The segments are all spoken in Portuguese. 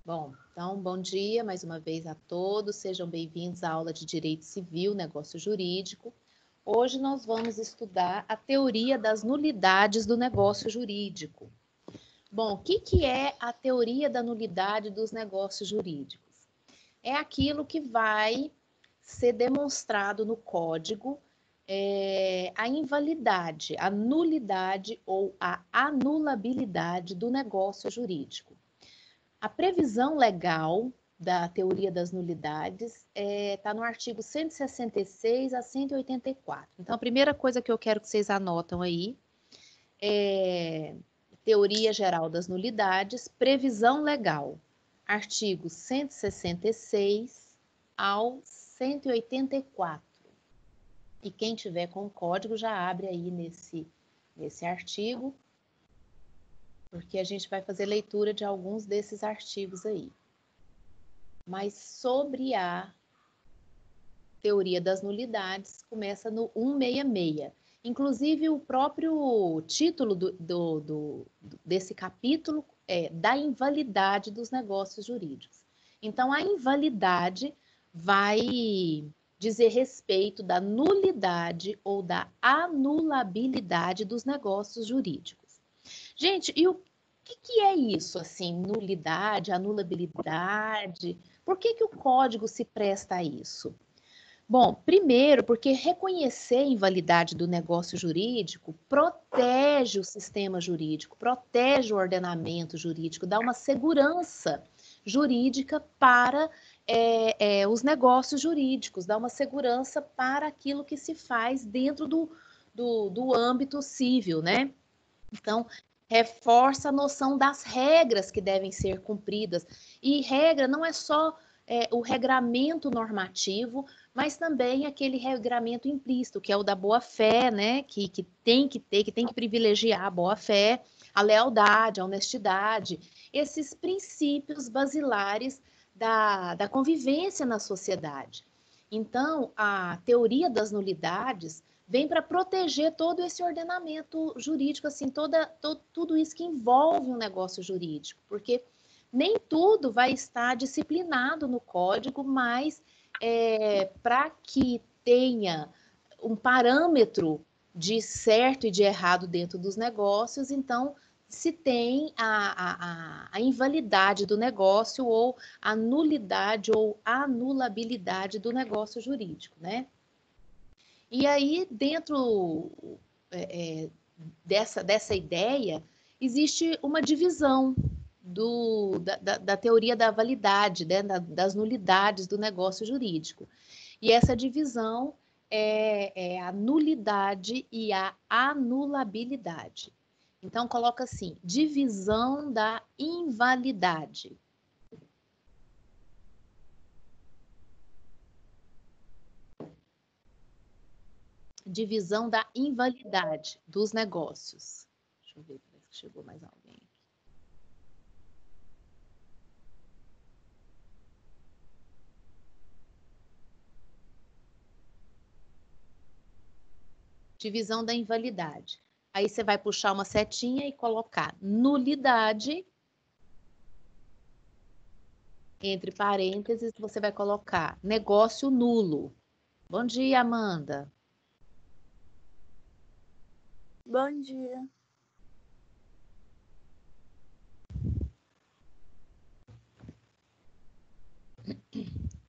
Bom, então, bom dia mais uma vez a todos, sejam bem-vindos à aula de Direito Civil, Negócio Jurídico. Hoje nós vamos estudar a teoria das nulidades do negócio jurídico. Bom, o que é a teoria da nulidade dos negócios jurídicos? É aquilo que vai ser demonstrado no código, a invalidade, a nulidade ou a anulabilidade do negócio jurídico. A previsão legal da teoria das nulidades está no artigo 166 a 184. Então, a primeira coisa que eu quero que vocês anotam aí é teoria geral das nulidades, previsão legal, artigo 166 ao 184. E quem tiver com o código já abre aí nesse artigo, porque a gente vai fazer leitura de alguns desses artigos aí. Mas sobre a teoria das nulidades, começa no 166. Inclusive, o próprio título desse capítulo é da invalidade dos negócios jurídicos. Então, a invalidade vai dizer respeito da nulidade ou da anulabilidade dos negócios jurídicos. Gente, e o que é isso, assim, nulidade, anulabilidade? Por que o código se presta a isso? Bom, primeiro, porque reconhecer a invalidade do negócio jurídico protege o sistema jurídico, protege o ordenamento jurídico, dá uma segurança jurídica para os negócios jurídicos, dá uma segurança para aquilo que se faz dentro do âmbito civil, né? Então, reforça a noção das regras que devem ser cumpridas. E regra não é só o regramento normativo, mas também aquele regramento implícito, que é o da boa-fé, né? Que tem que privilegiar a boa-fé, a lealdade, a honestidade, esses princípios basilares da convivência na sociedade. Então, a teoria das nulidades vem para proteger todo esse ordenamento jurídico, assim, tudo isso que envolve um negócio jurídico, porque nem tudo vai estar disciplinado no código, mas para que tenha um parâmetro de certo e de errado dentro dos negócios, então se tem a invalidade do negócio ou a nulidade ou anulabilidade do negócio jurídico, né? E aí, dentro dessa ideia, existe uma divisão da teoria da validade, né, das nulidades do negócio jurídico. E essa divisão é a nulidade e a anulabilidade. Então, coloca assim, divisão da invalidade. Divisão da invalidade dos negócios. Deixa eu ver se chegou mais alguém. Divisão da invalidade. Aí você vai puxar uma setinha e colocar nulidade. Entre parênteses, você vai colocar negócio nulo. Bom dia, Amanda. Bom dia.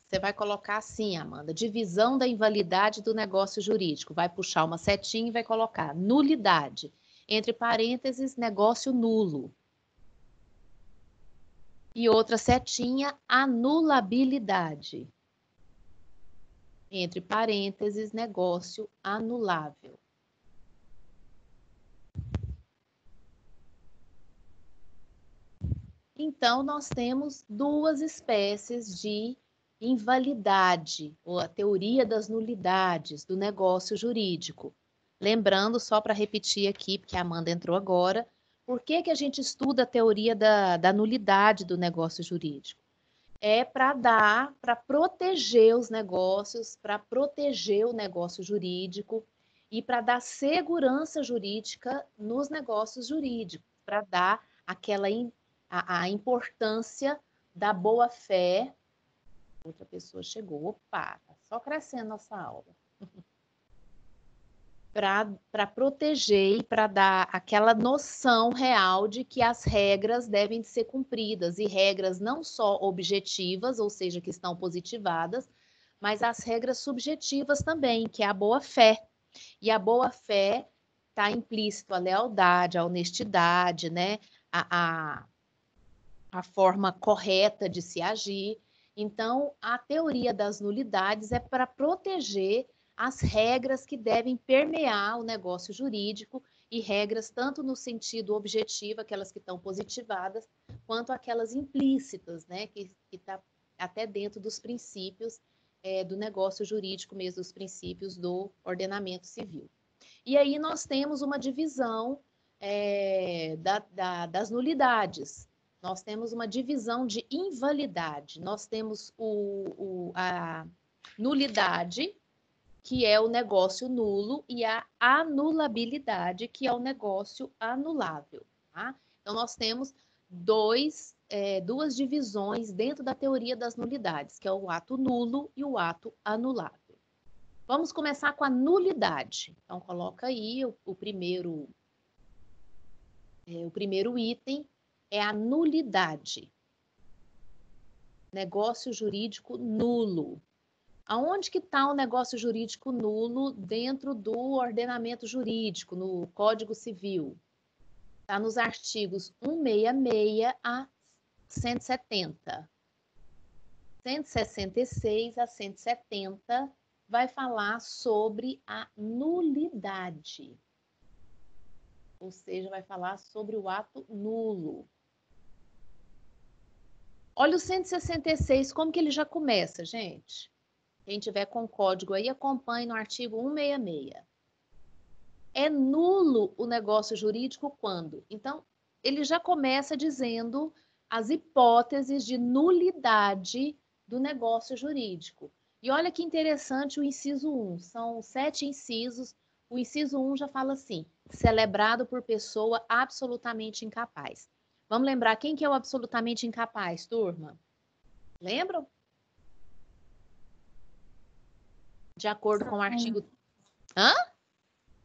Você vai colocar assim, Amanda, divisão da invalidade do negócio jurídico. Vai puxar uma setinha e vai colocar nulidade. Entre parênteses, negócio nulo. E outra setinha, anulabilidade. Entre parênteses, negócio anulável. Então, nós temos duas espécies de invalidade, ou a teoria das nulidades do negócio jurídico. Lembrando, só para repetir aqui, porque a Amanda entrou agora, por que a gente estuda a teoria da nulidade do negócio jurídico? É para proteger os negócios, para proteger o negócio jurídico e para dar segurança jurídica nos negócios jurídicos, para dar aquela a importância da boa-fé. Outra pessoa chegou. Opa, tá só crescendo nossa aula. Para proteger e para dar aquela noção real de que as regras devem ser cumpridas, e regras não só objetivas, ou seja, que estão positivadas, mas as regras subjetivas também, que é a boa-fé. E a boa-fé está implícito a lealdade, a honestidade, né? A forma correta de se agir. Então, a teoria das nulidades é para proteger as regras que devem permear o negócio jurídico, e regras tanto no sentido objetivo, aquelas que estão positivadas, quanto aquelas implícitas, né, que está até dentro dos princípios do negócio jurídico mesmo, dos princípios do ordenamento civil. E aí nós temos uma divisão das nulidades. Nós temos uma divisão de invalidade. Nós temos a nulidade, que é o negócio nulo, e a anulabilidade, que é o negócio anulável. Tá? Então, nós temos duas divisões dentro da teoria das nulidades, que é o ato nulo e o ato anulável. Vamos começar com a nulidade. Então, coloca aí o primeiro item, é a nulidade. Negócio jurídico nulo. Aonde que está o negócio jurídico nulo dentro do ordenamento jurídico, no Código Civil? Está nos artigos 166 a 170. 166 a 170 vai falar sobre a nulidade. Ou seja, vai falar sobre o ato nulo. Olha o 166, como que ele já começa, gente? Quem tiver com código aí, acompanhe no artigo 166. É nulo o negócio jurídico quando? Então, ele já começa dizendo as hipóteses de nulidade do negócio jurídico. E olha que interessante o inciso 1. São 7 incisos. O inciso 1 já fala assim: celebrado por pessoa absolutamente incapaz. Vamos lembrar quem que é o absolutamente incapaz, turma? Lembram? De acordo com o artigo... Hã?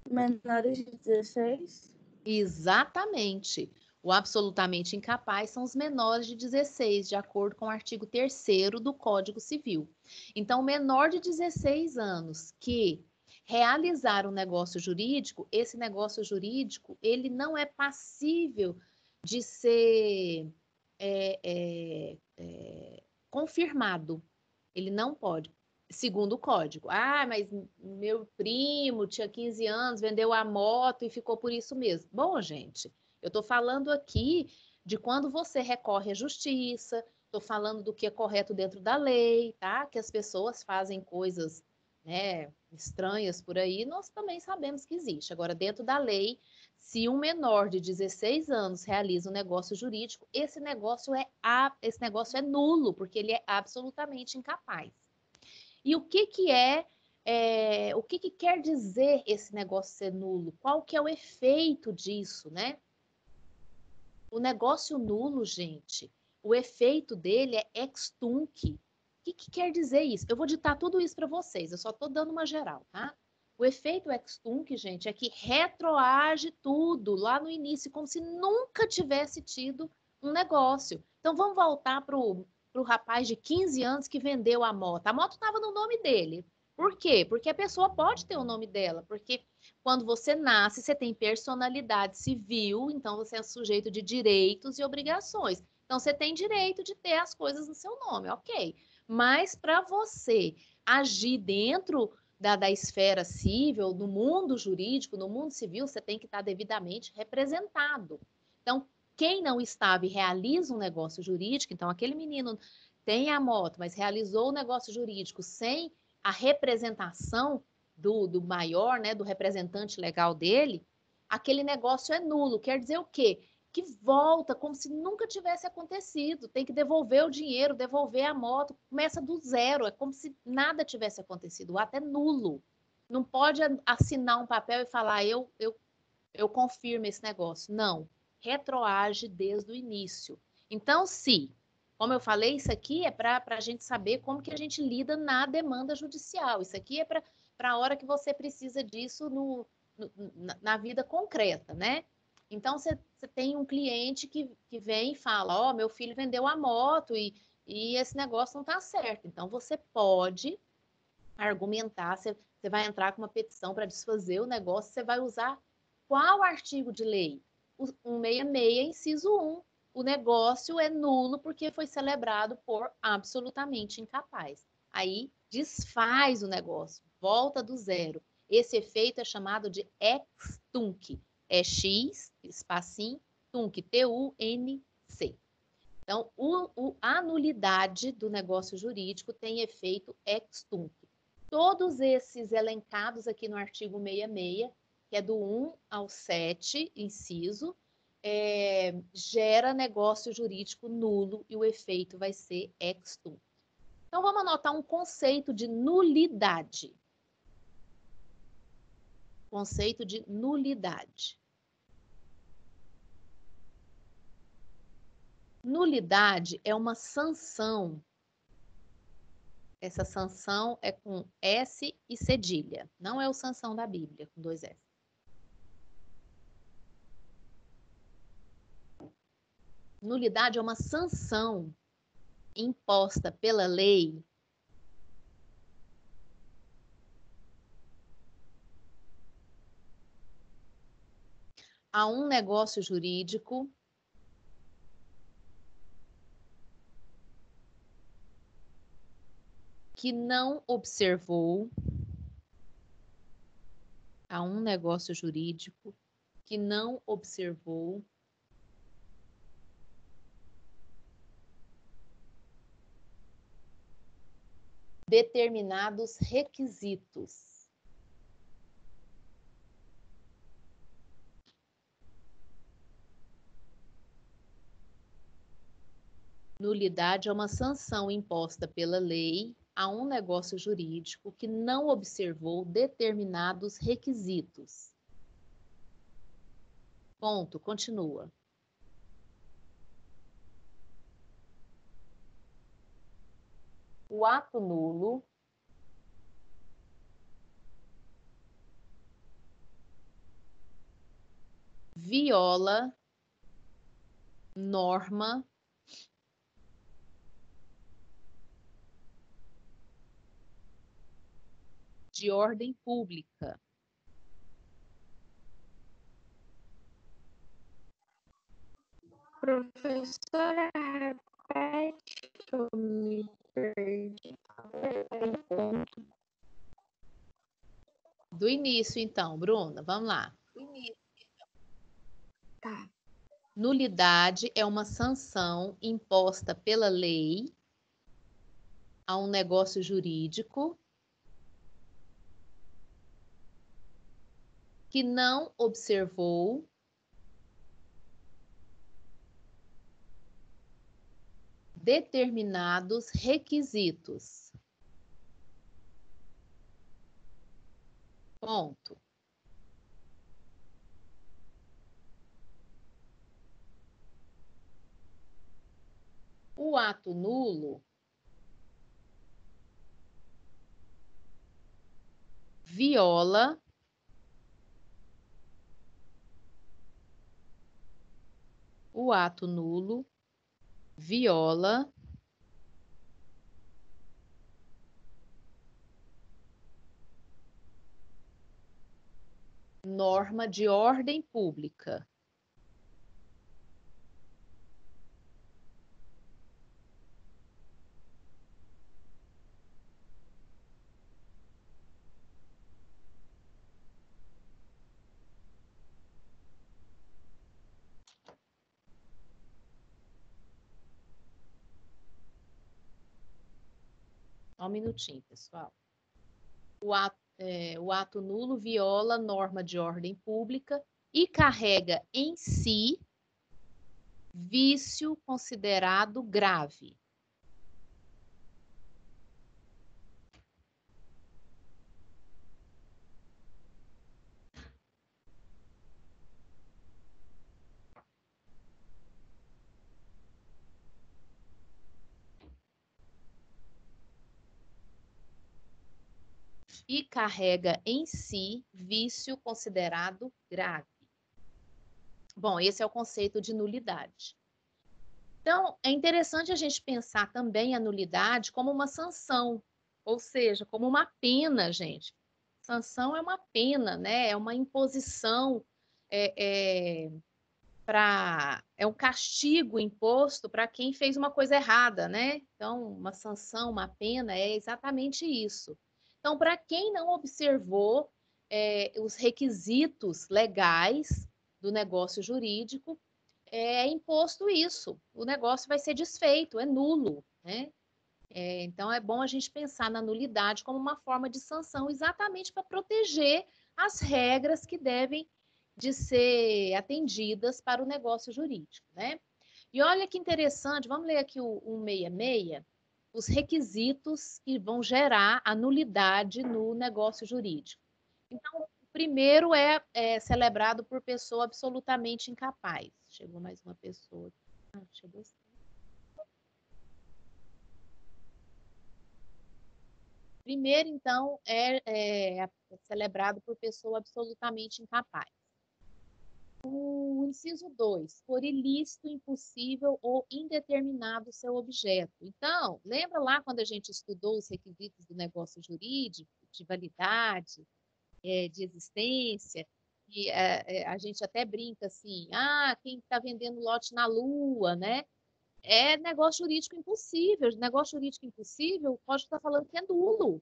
Menores de 16? Exatamente. O absolutamente incapaz são os menores de 16, de acordo com o artigo 3º do Código Civil. Então, o menor de 16 anos que realizar um negócio jurídico, esse negócio jurídico, ele não é passível de ser confirmado. Ele não pode, segundo o código. Ah, mas meu primo tinha 15 anos, vendeu a moto e ficou por isso mesmo. Bom, gente, eu estou falando aqui de quando você recorre à justiça, estou falando do que é correto dentro da lei, tá? Que as pessoas fazem coisas, né, estranhas por aí, nós também sabemos que existe. Agora, dentro da lei, se um menor de 16 anos realiza um negócio jurídico, esse negócio é nulo, porque ele é absolutamente incapaz. E o que quer dizer esse negócio ser nulo? Qual que é o efeito disso, né? O negócio nulo, gente, o efeito dele é ex tunc. O que quer dizer isso? Eu vou ditar tudo isso para vocês, eu só estou dando uma geral, tá? O efeito ex tunc, gente, é que retroage tudo lá no início, como se nunca tivesse tido um negócio. Então, vamos voltar para o rapaz de 15 anos que vendeu a moto. A moto estava no nome dele. Por quê? Porque a pessoa pode ter o nome dela, porque quando você nasce, você tem personalidade civil, então você é sujeito de direitos e obrigações. Então, você tem direito de ter as coisas no seu nome, ok. Mas para você agir dentro da esfera civil, no mundo jurídico, no mundo civil, você tem que estar devidamente representado. Então, quem não estava e realiza um negócio jurídico, então aquele menino tem a moto, mas realizou o negócio jurídico sem a representação do maior, né, do representante legal dele, aquele negócio é nulo. Quer dizer o quê? Que volta como se nunca tivesse acontecido. Tem que devolver o dinheiro, devolver a moto, começa do zero. É como se nada tivesse acontecido. O ato é nulo. Não pode assinar um papel e falar, eu confirmo esse negócio. Não. Retroage desde o início. Então, se Como eu falei, isso aqui é para a gente saber como que a gente lida na demanda judicial. Isso aqui é para a hora que você precisa disso na vida concreta, né? Então, você tem um cliente que vem e fala, ó, meu filho vendeu a moto e esse negócio não está certo. Então, você pode argumentar, você vai entrar com uma petição para desfazer o negócio, você vai usar qual artigo de lei? O 166, inciso 1. O negócio é nulo porque foi celebrado por absolutamente incapaz. Aí desfaz o negócio, volta do zero. Esse efeito é chamado de ex-tunc. É X, espacinho, tunc, T-U-N-C. Então, a nulidade do negócio jurídico tem efeito ex-tunc. Todos esses elencados aqui no artigo 66, que é do 1 ao 7, inciso, gera negócio jurídico nulo e o efeito vai ser ex-tunc. Então, vamos anotar um conceito de nulidade. Conceito de nulidade. Nulidade é uma sanção. Essa sanção é com S e cedilha. Não é o sanção da Bíblia, com 2 S. Nulidade é uma sanção imposta pela lei a um negócio jurídico que não observou a um negócio jurídico que não observou determinados requisitos. Nulidade é uma sanção imposta pela lei a um negócio jurídico que não observou determinados requisitos. Ponto, continua. O ato nulo viola norma de ordem pública. Professora, repete que eu me perdi. Do início, então, Bruna, vamos lá. Tá. Nulidade é uma sanção imposta pela lei a um negócio jurídico que não observou determinados requisitos. Ponto. O ato nulo viola o ato nulo viola norma de ordem pública. Só um minutinho, pessoal. O ato nulo viola norma de ordem pública e carrega em si vício considerado grave. e carrega em si vício considerado grave. Bom, esse é o conceito de nulidade. Então, é interessante a gente pensar também a nulidade como uma sanção, ou seja, como uma pena, gente. Sanção é uma pena, né? É uma imposição, é um castigo imposto para quem fez uma coisa errada, né? Então, uma sanção, uma pena é exatamente isso. Então, para quem não observou os requisitos legais do negócio jurídico, é imposto isso. O negócio vai ser desfeito, é nulo, né? Então, é bom a gente pensar na nulidade como uma forma de sanção, exatamente para proteger as regras que devem de ser atendidas para o negócio jurídico, né? E olha que interessante, vamos ler aqui o 166, os requisitos que vão gerar a nulidade no negócio jurídico. Então, o primeiro é celebrado por pessoa absolutamente incapaz. Chegou mais uma pessoa. Chegou sim. Primeiro, então, é celebrado por pessoa absolutamente incapaz. O inciso 2, por ilícito, impossível ou indeterminado seu objeto. Então, lembra lá quando a gente estudou os requisitos do negócio jurídico, de validade, de existência, e a gente até brinca assim, quem está vendendo lote na lua, né? É negócio jurídico impossível. Negócio jurídico impossível, pode estar falando que é nulo.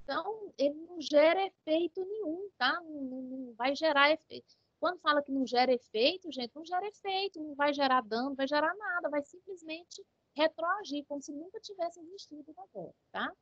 Então, ele não gera efeito nenhum, tá? Não vai gerar efeito. Quando fala que não gera efeito, gente, não gera efeito, não vai gerar dano, não vai gerar nada, vai simplesmente retroagir, como se nunca tivesse existido agora, tá?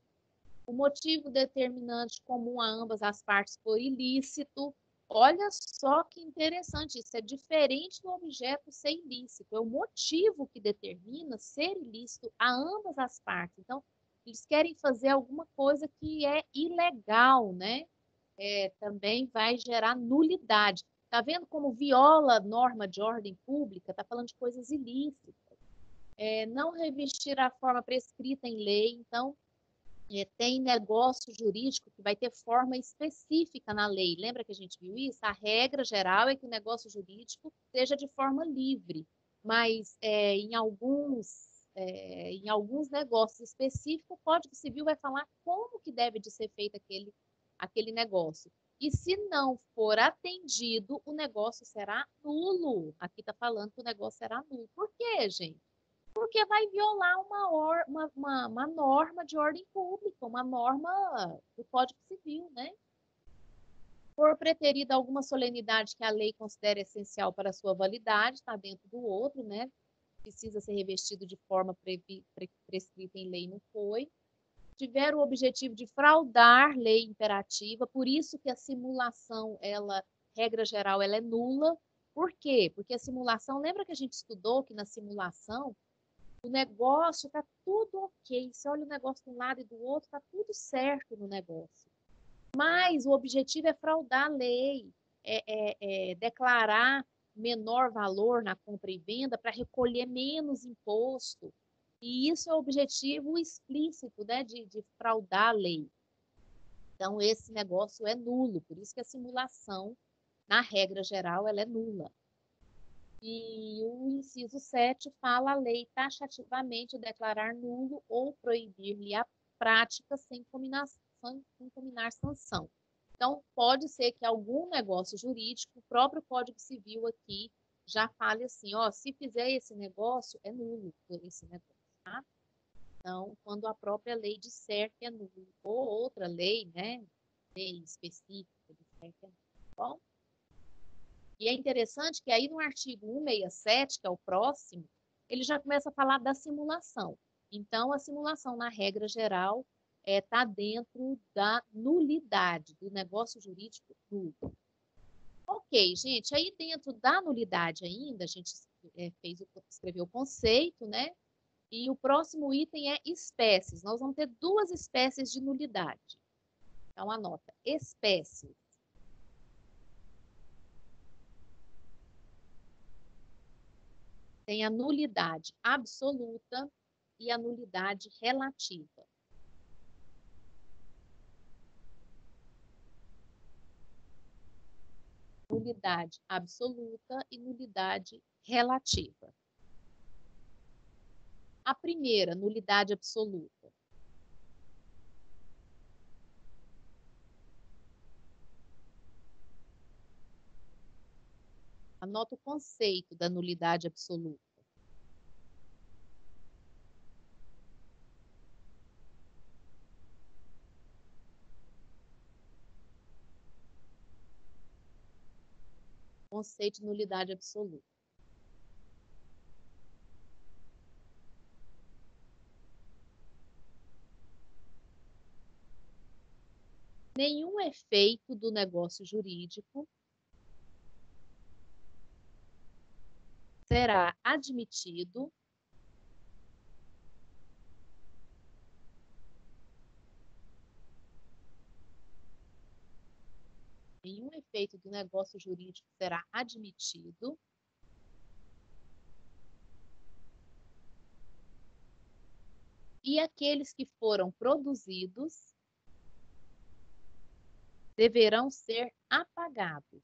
O motivo determinante comum a ambas as partes for ilícito. Olha só que interessante, isso é diferente do objeto ser ilícito, é o motivo que determina ser ilícito a ambas as partes. Então, eles querem fazer alguma coisa que é ilegal, né? Também vai gerar nulidade. Tá vendo como viola a norma de ordem pública? Tá falando de coisas ilícitas. Não revestir a forma prescrita em lei. Então, tem negócio jurídico que vai ter forma específica na lei. Lembra que a gente viu isso? A regra geral é que o negócio jurídico seja de forma livre, mas em alguns negócios específicos, o Código Civil vai falar como que deve de ser feito aquele negócio. E se não for atendido, o negócio será nulo. Aqui está falando que o negócio será nulo. Por quê, gente? Porque vai violar uma norma de ordem pública, uma norma do Código Civil, né? Por preterida alguma solenidade que a lei considere essencial para a sua validade, está dentro do outro, né? Precisa ser revestido de forma prescrita em lei, não foi. Tiver o objetivo de fraudar lei imperativa, por isso que a simulação, regra geral, ela é nula. Por quê? Porque a simulação, lembra que a gente estudou que na simulação o negócio está tudo ok. Você olha o negócio de um lado e do outro, está tudo certo no negócio. Mas o objetivo é fraudar a lei, declarar menor valor na compra e venda para recolher menos imposto. E isso é o objetivo explícito, né, de fraudar a lei. Então, esse negócio é nulo, por isso que a simulação, na regra geral, ela é nula. E o inciso 7 fala a lei taxativamente declarar nulo ou proibir-lhe a prática sem combinar sanção. Então, pode ser que algum negócio jurídico, o próprio Código Civil aqui, já fale assim, se fizer esse negócio, é nulo esse negócio, tá? Então, quando a própria lei disser que é nulo, ou outra lei, né, lei específica, disser que é nulo, tá bom? E é interessante que aí no artigo 167, que é o próximo, ele já começa a falar da simulação. Então, a simulação, na regra geral, está dentro da nulidade, do negócio jurídico nulo. Ok, gente, aí dentro da nulidade ainda, a gente escreveu o conceito, né? E o próximo item é espécies. Nós vamos ter duas espécies de nulidade. Então, anota, espécies. Tem a nulidade absoluta e a nulidade relativa. nulidade absoluta e nulidade relativa. A primeira, nulidade absoluta. Anota o conceito da nulidade absoluta. Conceito de nulidade absoluta. Nenhum efeito do negócio jurídico será admitido nenhum efeito do negócio jurídico será admitido e aqueles que foram produzidos deverão ser apagados.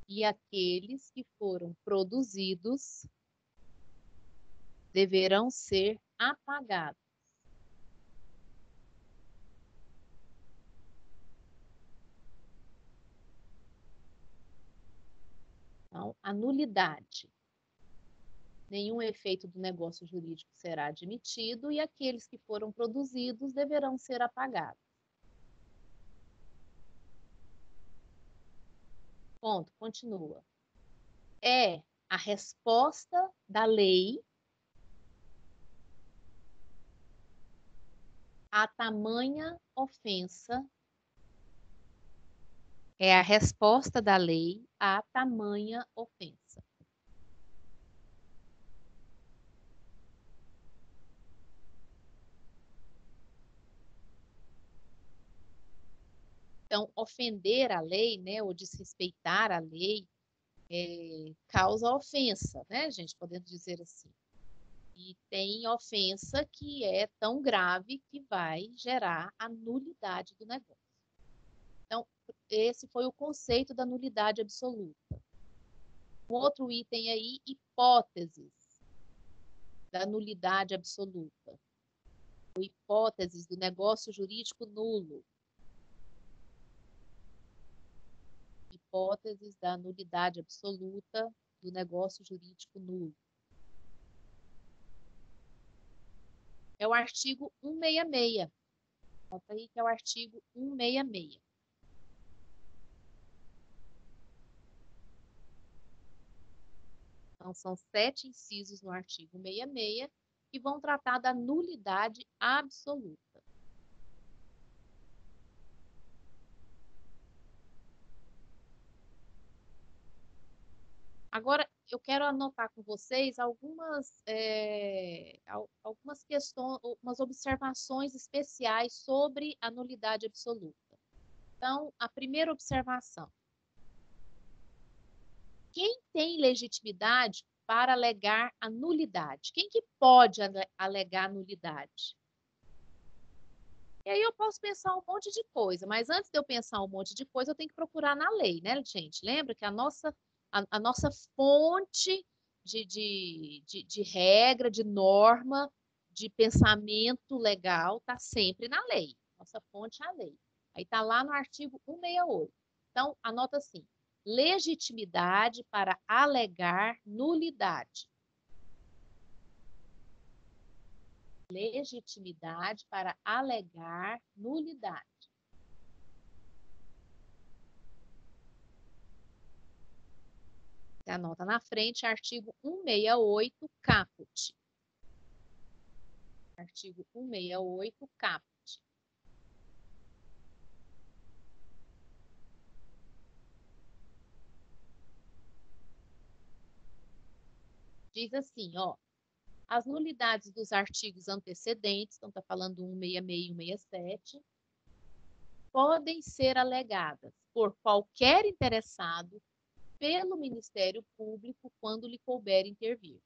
E aqueles que foram produzidos deverão ser apagados. Então, a nulidade. Nenhum efeito do negócio jurídico será admitido e aqueles que foram produzidos deverão ser apagados. Ponto, continua. É a resposta da lei à tamanha ofensa. É a resposta da lei à tamanha ofensa. Então, ofender a lei, né, ou desrespeitar a lei, causa ofensa, né, gente, podemos dizer assim. E tem ofensa que é tão grave que vai gerar a nulidade do negócio. Então, esse foi o conceito da nulidade absoluta. Um outro item aí, hipóteses da nulidade absoluta. Ou hipóteses do negócio jurídico nulo. Hipóteses da nulidade absoluta do negócio jurídico nulo. É o artigo 166. Nota aí que é o artigo 166. Então, são 7 incisos no artigo 166 que vão tratar da nulidade absoluta. Agora, eu quero anotar com vocês algumas questões, algumas observações especiais sobre a nulidade absoluta. Então, a primeira observação. Quem tem legitimidade para alegar a nulidade? Quem que pode alegar a nulidade? E aí eu posso pensar um monte de coisa, mas antes de eu pensar um monte de coisa, eu tenho que procurar na lei, né, gente? Lembra que a nossa fonte de regra, de norma, de pensamento legal está sempre na lei. Nossa fonte é a lei. Aí está lá no artigo 168. Então, anota assim: legitimidade para alegar nulidade. Legitimidade para alegar nulidade. Você anota na frente, artigo 168, caput. Artigo 168, caput. Diz assim, ó, as nulidades dos artigos antecedentes, então está falando 166 e 167, podem ser alegadas por qualquer interessado pelo Ministério Público quando lhe couber intervir.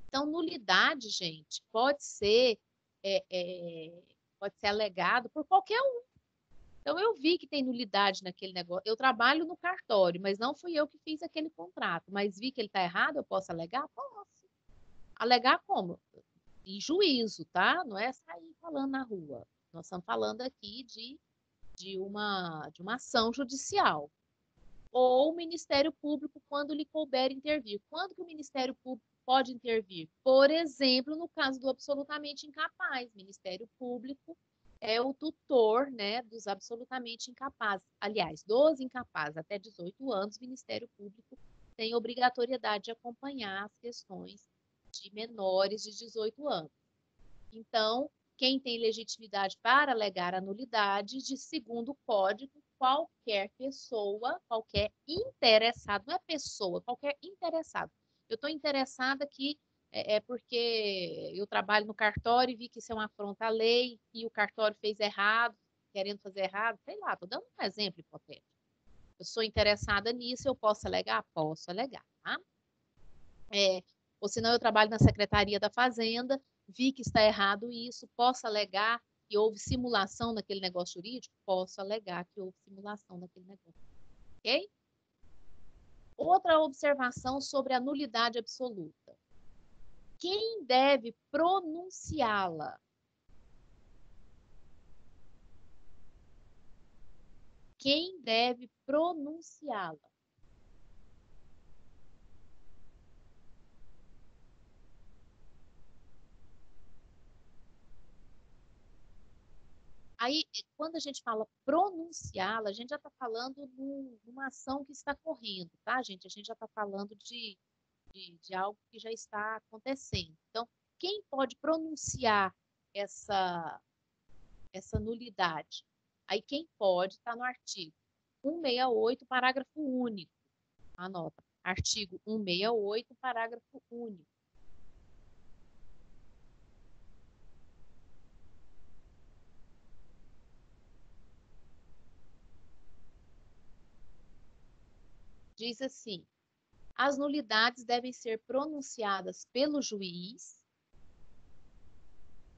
Então, nulidade, gente, pode ser alegado por qualquer um. Então, eu vi que tem nulidade naquele negócio. Eu trabalho no cartório, mas não fui eu que fiz aquele contrato. Mas vi que ele está errado, eu posso alegar? Posso. Alegar como? Em juízo, tá? Não é sair falando na rua. Nós estamos falando aqui de uma ação judicial. Ou o Ministério Público, quando lhe couber intervir. Quando que o Ministério Público pode intervir? Por exemplo, no caso do absolutamente incapaz. O Ministério Público é o tutor, né, dos absolutamente incapazes. Aliás, dos incapazes até 18 anos, o Ministério Público tem obrigatoriedade de acompanhar as questões de menores de 18 anos. Então, quem tem legitimidade para alegar a nulidade, de segundo o Código, qualquer pessoa, qualquer interessado, não é pessoa, qualquer interessado. Eu estou interessada aqui porque eu trabalho no cartório e vi que isso é uma afronta à lei e o cartório fez errado, querendo fazer errado, sei lá, estou dando um exemplo hipotético. Eu sou interessada nisso, eu posso alegar? Posso alegar, tá? Ou senão eu trabalho na Secretaria da Fazenda, vi que está errado isso, posso alegar que houve simulação naquele negócio jurídico? Posso alegar que houve simulação naquele negócio. Ok? Outra observação sobre a nulidade absoluta. Quem deve pronunciá-la? Quem deve pronunciá-la? Aí, quando a gente fala pronunciá-la, a gente já está falando numa ação que está correndo, tá, gente? A gente já está falando de algo que já está acontecendo. Então, quem pode pronunciar essa nulidade? Aí, quem pode está no artigo 168, parágrafo único. Anota. Artigo 168, parágrafo único. Diz assim: as nulidades devem ser pronunciadas pelo juiz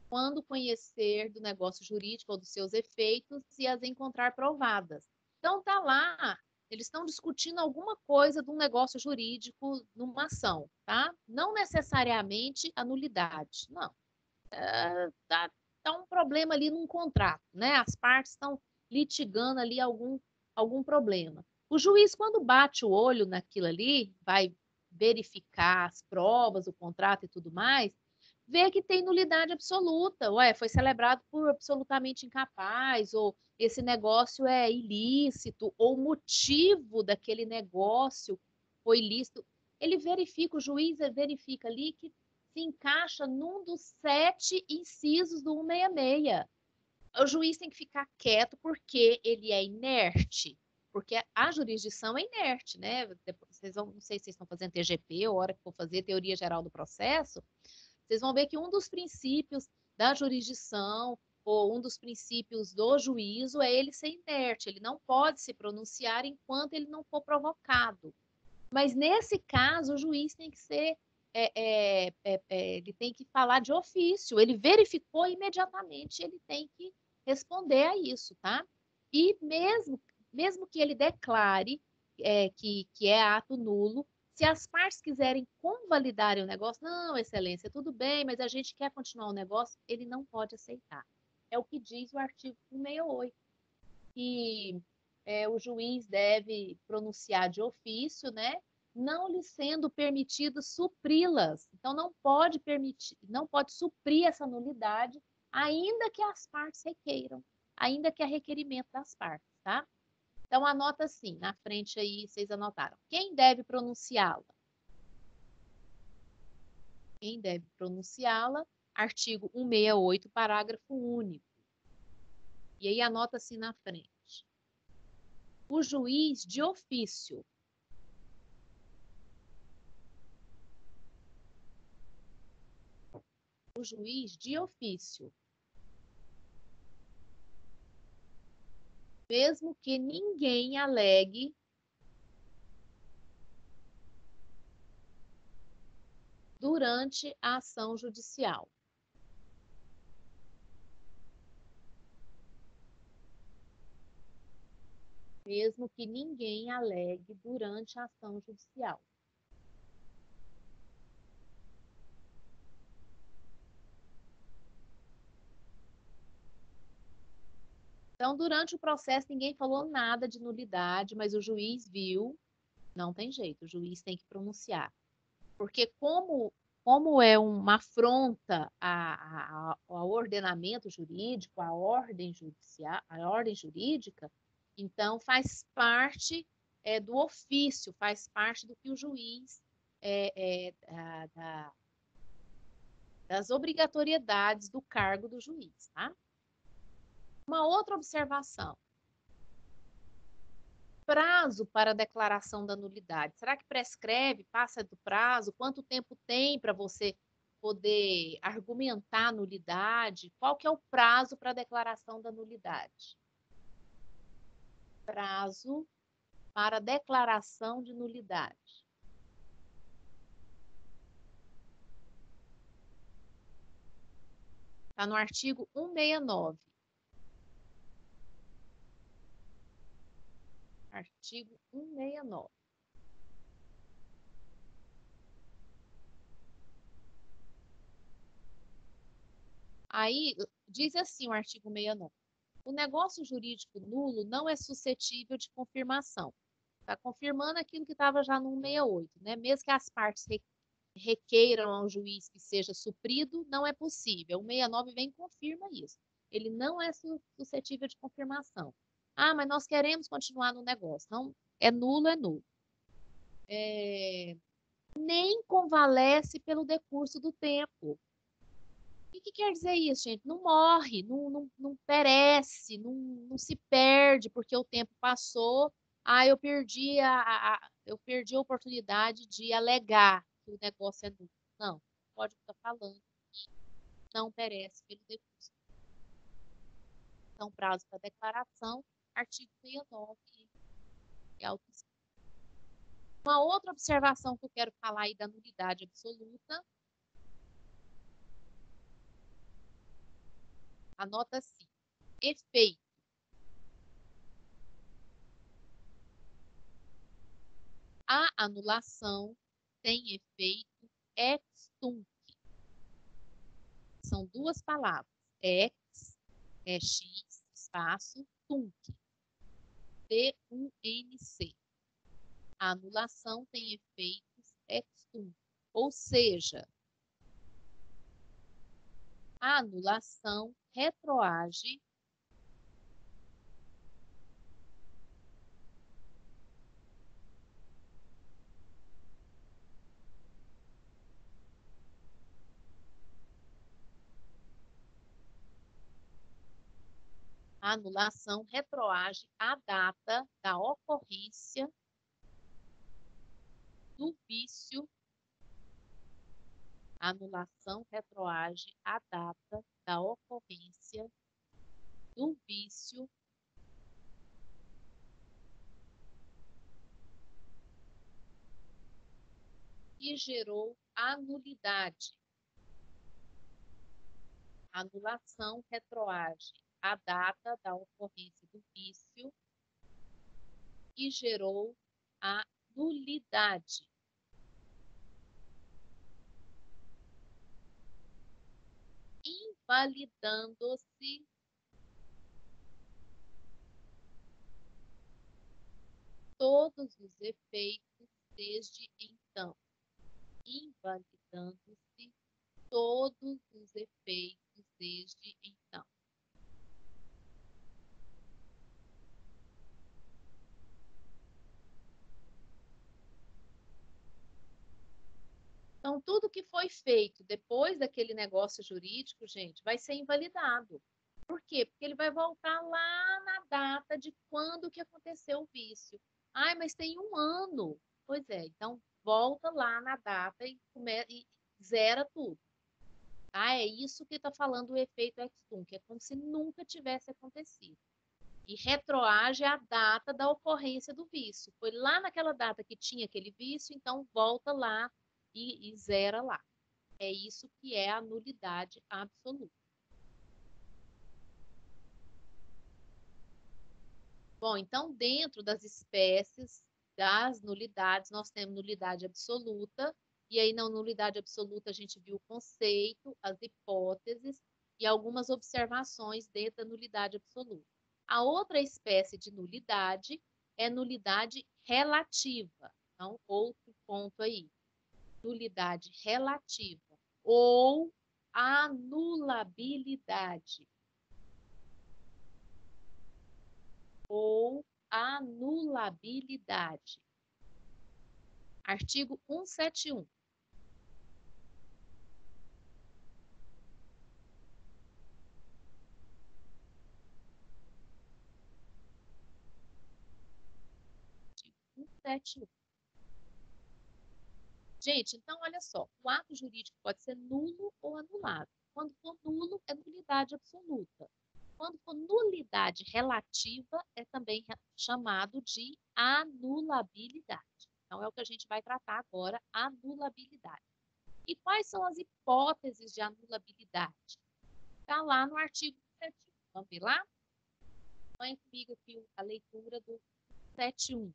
quando conhecer do negócio jurídico ou dos seus efeitos e as encontrar provadas. Então, tá lá, eles estão discutindo alguma coisa de um negócio jurídico numa ação, tá? Não necessariamente a nulidade, não. Tá um problema ali num contrato, né? As partes estão litigando ali algum problema. O juiz, quando bate o olho naquilo ali, vai verificar as provas, o contrato e tudo mais, vê que tem nulidade absoluta. Ué, foi celebrado por absolutamente incapaz, ou esse negócio é ilícito, ou o motivo daquele negócio foi ilícito. Ele verifica, o juiz verifica ali que se encaixa num dos 7 incisos do 166. O juiz tem que ficar quieto porque ele é inerte, porque a jurisdição é inerte, né? Vocês vão, não sei se vocês estão fazendo TGP, ou a hora que for fazer teoria geral do processo, vocês vão ver que um dos princípios da jurisdição ou um dos princípios do juízo é ele ser inerte, ele não pode se pronunciar enquanto ele não for provocado. Mas nesse caso, o juiz tem que ser, ele tem que falar de ofício, ele verificou imediatamente, ele tem que responder a isso, tá? E mesmo que ele declare que é ato nulo, se as partes quiserem convalidarem o negócio, não, excelência, tudo bem, mas a gente quer continuar o negócio, ele não pode aceitar. É o que diz o artigo 168. Que o juiz deve pronunciar de ofício, né? Não lhe sendo permitido supri-las. Então, não pode permitir, não pode suprir essa nulidade, ainda que as partes requeiram, ainda que a requerimento das partes, tá? Então, anota assim, na frente aí, vocês anotaram. Quem deve pronunciá-la? Quem deve pronunciá-la? Artigo 168, parágrafo único. E aí, anota assim na frente. O juiz de ofício. O juiz de ofício. Mesmo que ninguém alegue durante a ação judicial. mesmo que ninguém alegue durante a ação judicial. Então, durante o processo, ninguém falou nada de nulidade, mas o juiz viu, não tem jeito, o juiz tem que pronunciar. Porque como é uma afronta ao ordenamento jurídico, à ordem judicial, à ordem jurídica, então faz parte do ofício, faz parte do que o juiz das obrigatoriedades do cargo do juiz, tá? Uma outra observação. Prazo para a declaração da nulidade. Será que prescreve, passa do prazo? Quanto tempo tem para você poder argumentar a nulidade? Qual que é o prazo para a declaração da nulidade? Prazo para a declaração de nulidade. Está no artigo 169. Artigo 169. Aí, diz assim o artigo 169. O negócio jurídico nulo não é suscetível de confirmação. Está confirmando aquilo que estava já no 168, né? Mesmo que as partes requeiram ao juiz que seja suprido, não é possível. O 69 vem e confirma isso. Ele não é suscetível de confirmação. Ah, mas nós queremos continuar no negócio. Não, é nulo, é nulo. Nem convalesce pelo decurso do tempo. O que quer dizer isso, gente? Não morre, não perece, não se perde porque o tempo passou. Ah, eu perdi a oportunidade de alegar que o negócio é nulo. Não, o código está falando que não perece pelo decurso. Então, prazo para declaração, artigo 69 é auto-explicativo. Uma outra observação que eu quero falar aí da nulidade absoluta, anota assim, efeito. A anulação tem efeito ex tunc. São duas palavras. Ex é x, espaço, tunc. T-U-N-C. A anulação tem efeitos ex tunc. Ou seja, a anulação retroage à data da ocorrência do vício. A anulação retroage à data da ocorrência do vício que gerou a nulidade. A anulação retroage à data da ocorrência do vício que gerou a nulidade. Invalidando-se todos os efeitos desde então. Invalidando-se todos os efeitos desde então. Então, tudo que foi feito depois daquele negócio jurídico, gente, vai ser invalidado. Por quê? Porque ele vai voltar lá na data de quando que aconteceu o vício. Ai, mas tem um ano. Pois é, então volta lá na data e zera tudo. Ah, é isso que está falando o efeito ex-tunc, é como se nunca tivesse acontecido. E retroage à data da ocorrência do vício. Foi lá naquela data que tinha aquele vício, então volta lá e zera lá. É isso que é a nulidade absoluta. Bom, então, dentro das espécies das nulidades, nós temos nulidade absoluta, e aí na nulidade absoluta a gente viu o conceito, as hipóteses e algumas observações dentro da nulidade absoluta. A outra espécie de nulidade é nulidade relativa. Então, outro ponto aí. Nulidade relativa ou anulabilidade. Ou anulabilidade. Artigo 171. Artigo 171. Gente, então olha só, o ato jurídico pode ser nulo ou anulado. Quando for nulo, é nulidade absoluta. Quando for nulidade relativa, é também chamado de anulabilidade. Então, é o que a gente vai tratar agora, anulabilidade. E quais são as hipóteses de anulabilidade? Está lá no artigo 71. Vamos ver lá? Põe comigo aqui a leitura do 71.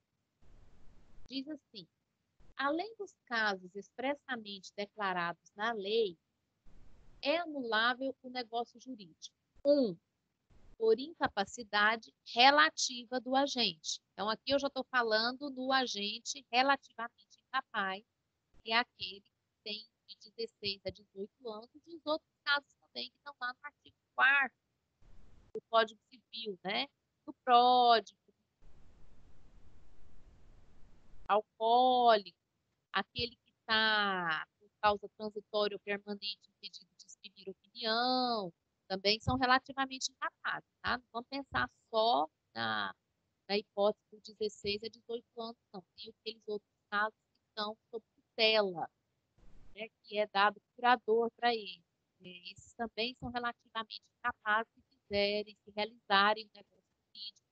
Diz assim: além dos casos expressamente declarados na lei, é anulável o negócio jurídico. 1. Por incapacidade relativa do agente. Então, aqui eu já estou falando do agente relativamente incapaz, que é aquele que tem de 16 a 18 anos, e os outros casos também que estão lá no artigo 4º do Código Civil, né? Do pródigo, alcoólico, aquele que está por causa transitória ou permanente impedido de exprimir opinião, também são relativamente incapazes, tá? Não vamos pensar só na hipótese dos 16 a 18 anos, não. Tem aqueles outros casos que estão sob tutela, né, que é dado curador para eles. Esses também são relativamente capazes de fizerem, se realizarem o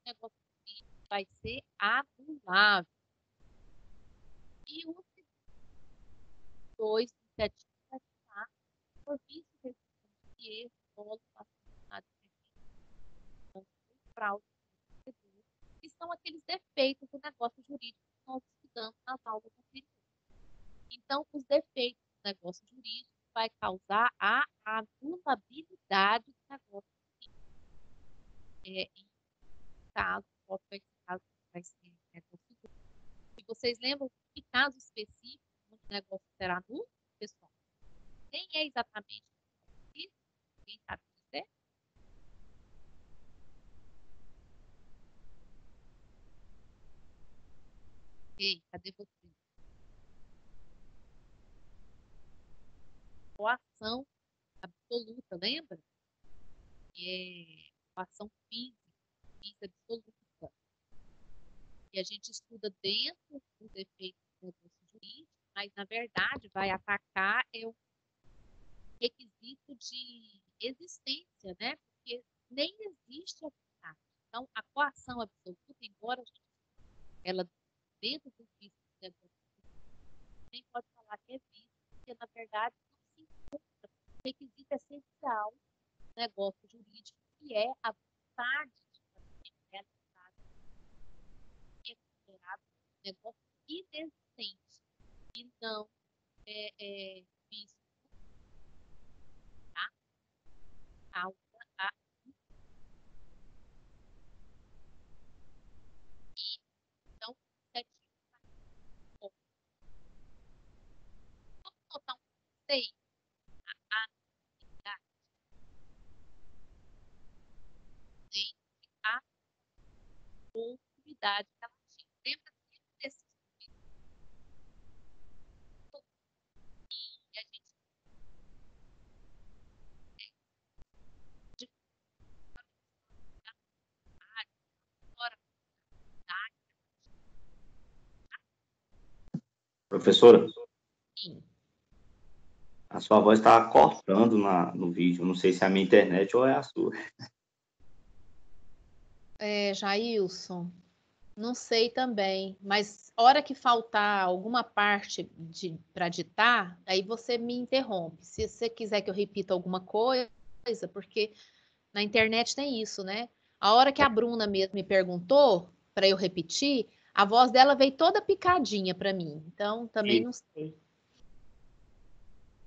negócio jurídico vai ser anulável. E o 2 do 7 por vício de erro, dolo, passado, fraude, que são aqueles defeitos do negócio jurídico que nós estudamos nas aulas anteriores. Então, os defeitos do negócio jurídico vai causar a anulabilidade do negócio jurídico. Em caso, qual vai ser caso vai ser negócio jurídico? E vocês lembram que caso específico onde o negócio será nulo, pessoal? Nem é exatamente isso. Quem sabe dizer? Ei, cadê você? Coação absoluta, lembra? Que é coação física absoluta. E a gente estuda dentro dos efeitos do negócio jurídico, mas, na verdade, vai atacar um requisito de existência, né? Porque nem existe a vontade. Então, a coação absoluta, embora ela, dentro do vício do negócio jurídico, nem pode falar que existe, porque, na verdade, não se encontra o requisito essencial do negócio jurídico, que é a vontade de fazer realizado, que é considerado um negócio inexistente e não visto, tá? Causa a então, vamos notar um conceito, a conceito de atividade relativa. Lembra sempre desse que a gente de fora da Professora, sim. a sua voz está cortando no vídeo. Não sei se é a minha internet ou é a sua. Jailson, não sei também, mas hora que faltar alguma parte para ditar, aí você me interrompe. Se você quiser que eu repita alguma coisa, porque na internet tem isso, né? A hora que a Bruna mesmo me perguntou, para eu repetir, a voz dela veio toda picadinha para mim. Então, também não sei.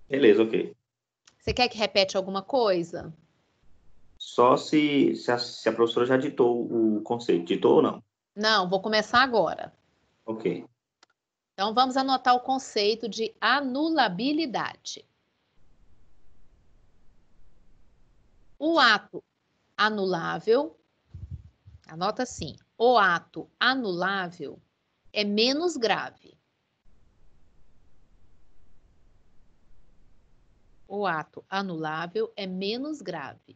Beleza, ok. Você quer que repete alguma coisa? Só se a professora já ditou o conceito. Ditou ou não? Não, vou começar agora. Ok. Então, vamos anotar o conceito de anulabilidade. O ato anulável, anota assim, o ato anulável é menos grave. O ato anulável é menos grave.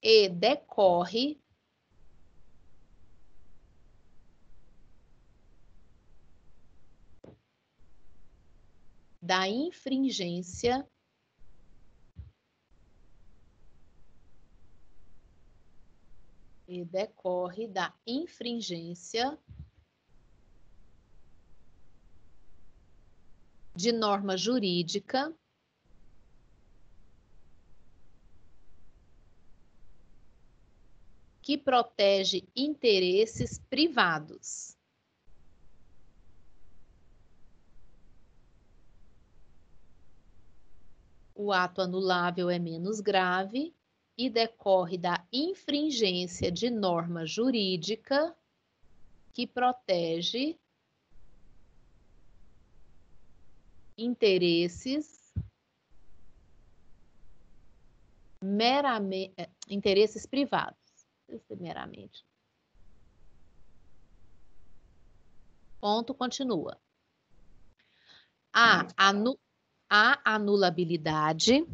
E decorre da infringência de norma jurídica que protege interesses privados. O ato anulável é menos grave e decorre da infringência de norma jurídica que protege interesses interesses privados. Meramente. Ponto, continua. A anulabilidade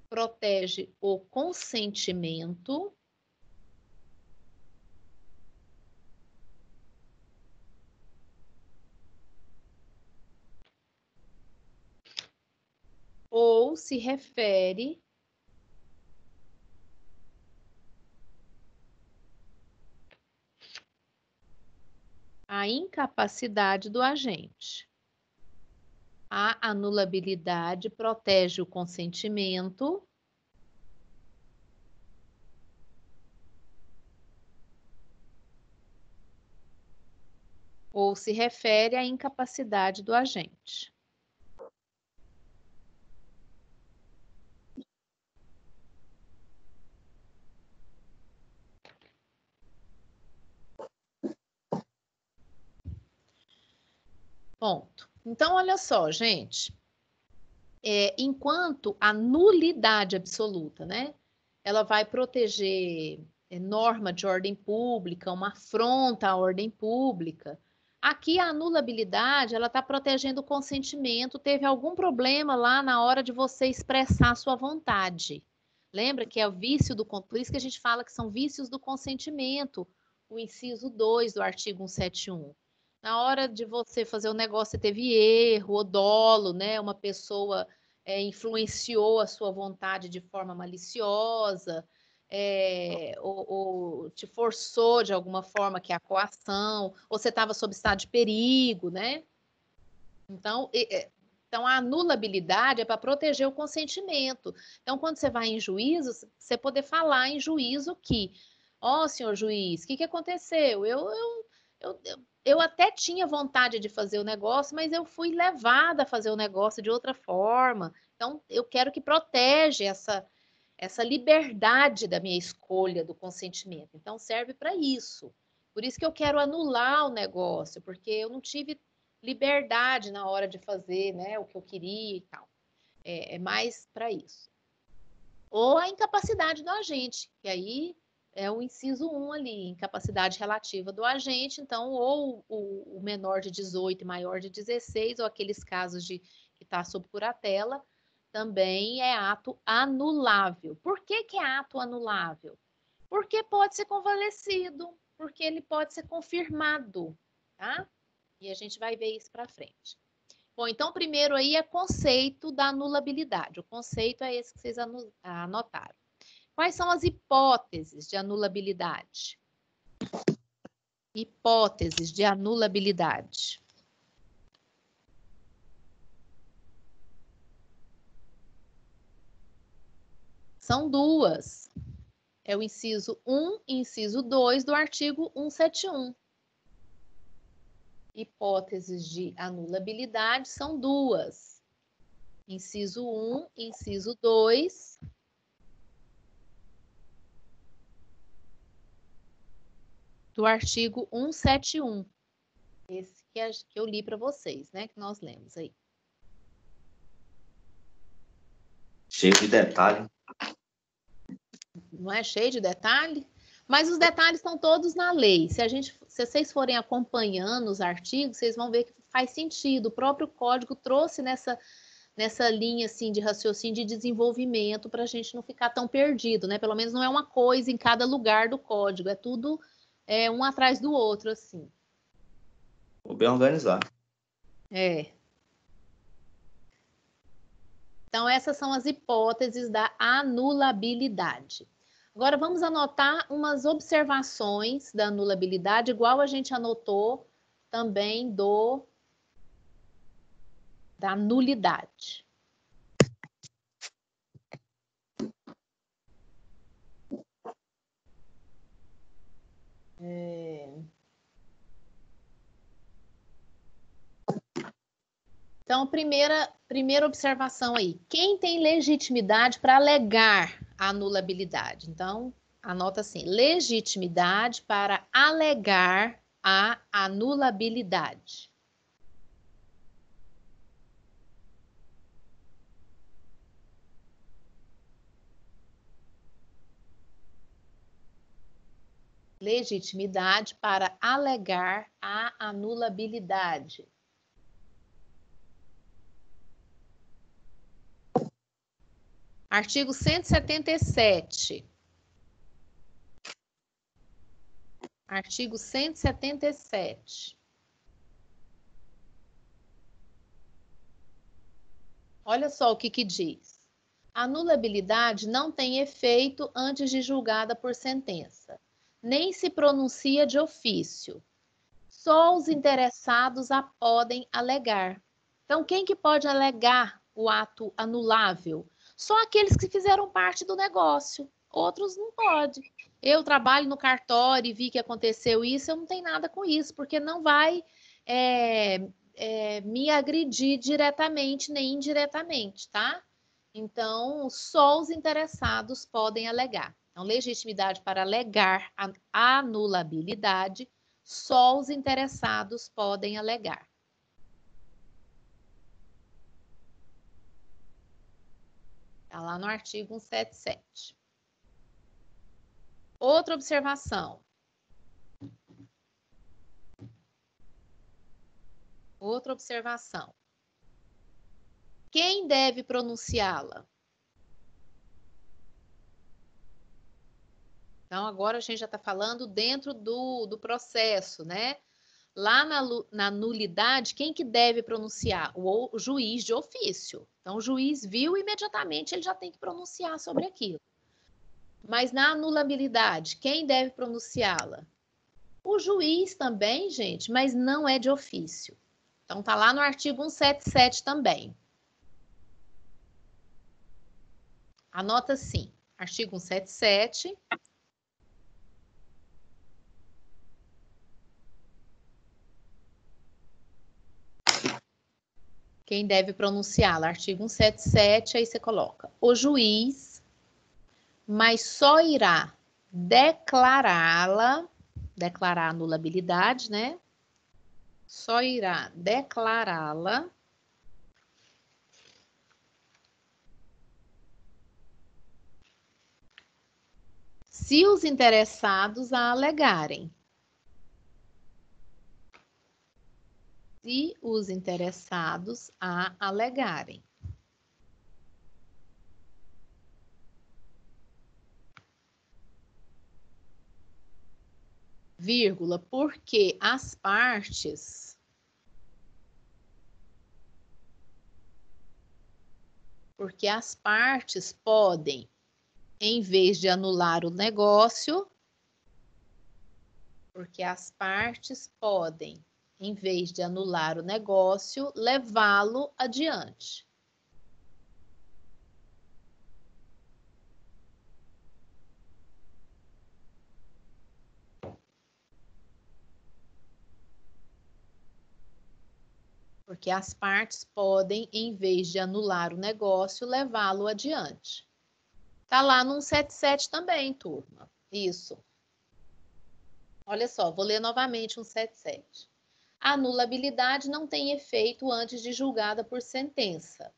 protege o consentimento ou se refere à incapacidade do agente. A anulabilidade protege o consentimento ou se refere à incapacidade do agente. Ponto. Então, olha só, gente. Enquanto a nulidade absoluta, né? Ela vai proteger norma de ordem pública, uma afronta à ordem pública. Aqui a anulabilidade, ela está protegendo o consentimento. Teve algum problema lá na hora de você expressar a sua vontade. Lembra que é o vício do... Por isso que a gente fala que são vícios do consentimento. O inciso 2 do artigo 171. Na hora de você fazer o negócio, você teve erro ou dolo, né? Uma pessoa influenciou a sua vontade de forma maliciosa, ou te forçou de alguma forma, que é a coação, ou você estava sob estado de perigo, né? Então, a anulabilidade é para proteger o consentimento. Então, quando você vai em juízo, você poder falar em juízo que, ó, senhor juiz, o que aconteceu? Eu até tinha vontade de fazer o negócio, mas eu fui levada a fazer o negócio de outra forma. Então, eu quero que protege essa liberdade da minha escolha do consentimento. Então, serve para isso. Por isso que eu quero anular o negócio, porque eu não tive liberdade na hora de fazer, né, o que eu queria e tal. É mais para isso. Ou a incapacidade do agente, que aí é o inciso 1 ali, incapacidade relativa do agente, então, ou o menor de 18 e maior de 16, ou aqueles casos de que está sob curatela, também é ato anulável. Por que é ato anulável? Porque pode ser convalescido, porque ele pode ser confirmado, tá? E a gente vai ver isso para frente. Bom, então, primeiro aí é conceito da anulabilidade. O conceito é esse que vocês anotaram. Quais são as hipóteses de anulabilidade? Hipóteses de anulabilidade. São duas. É o inciso 1 e inciso 2 do artigo 171. Hipóteses de anulabilidade são duas. Inciso 1 e inciso 2 do artigo 171. Esse que eu li para vocês, né? Que nós lemos aí. Cheio de detalhe. Não é cheio de detalhe? Mas os detalhes estão todos na lei. Se vocês forem acompanhando os artigos, vocês vão ver que faz sentido. O próprio código trouxe nessa linha assim de raciocínio de desenvolvimento para a gente não ficar tão perdido, né? Pelo menos não é uma coisa em cada lugar do código, é tudo um atrás do outro, assim. Vou bem organizar. Então, essas são as hipóteses da anulabilidade. Agora, vamos anotar umas observações da anulabilidade, igual a gente anotou também da nulidade. Então, primeira observação aí. Quem tem legitimidade para alegar a anulabilidade? Então, anota assim: legitimidade para alegar a anulabilidade. Legitimidade para alegar a anulabilidade. Artigo 177. Artigo 177. Olha só o que diz. A anulabilidade não tem efeito antes de julgada por sentença, nem se pronuncia de ofício. Só os interessados a podem alegar. Então, quem que pode alegar o ato anulável? Só aqueles que fizeram parte do negócio. Outros não podem. Eu trabalho no cartório e vi que aconteceu isso, eu não tenho nada com isso, porque não vai me agredir diretamente nem indiretamente, tá? Então, só os interessados podem alegar. Então, legitimidade para alegar a anulabilidade, só os interessados podem alegar. Está lá no artigo 177. Outra observação. Outra observação. Quem deve pronunciá-la? Então, agora a gente já está falando dentro do processo, né? Lá na nulidade, quem que deve pronunciar? O juiz de ofício. Então, o juiz viu imediatamente, ele já tem que pronunciar sobre aquilo. Mas na anulabilidade, quem deve pronunciá-la? O juiz também, gente, mas não é de ofício. Então, tá lá no artigo 177 também. Anota assim, artigo 177. Quem deve pronunciá-la? Artigo 177, aí você coloca o juiz, mas só irá declarar a anulabilidade, né? Só irá declará-la se os interessados a alegarem. Se os interessados a alegarem. Vírgula, porque as partes podem, em vez de anular o negócio, porque as partes podem, em vez de anular o negócio, levá-lo adiante. Porque as partes podem, em vez de anular o negócio, levá-lo adiante. Tá lá no 177 também, turma. Isso. Olha só, vou ler novamente 177. A anulabilidade não tem efeito antes de julgada por sentença.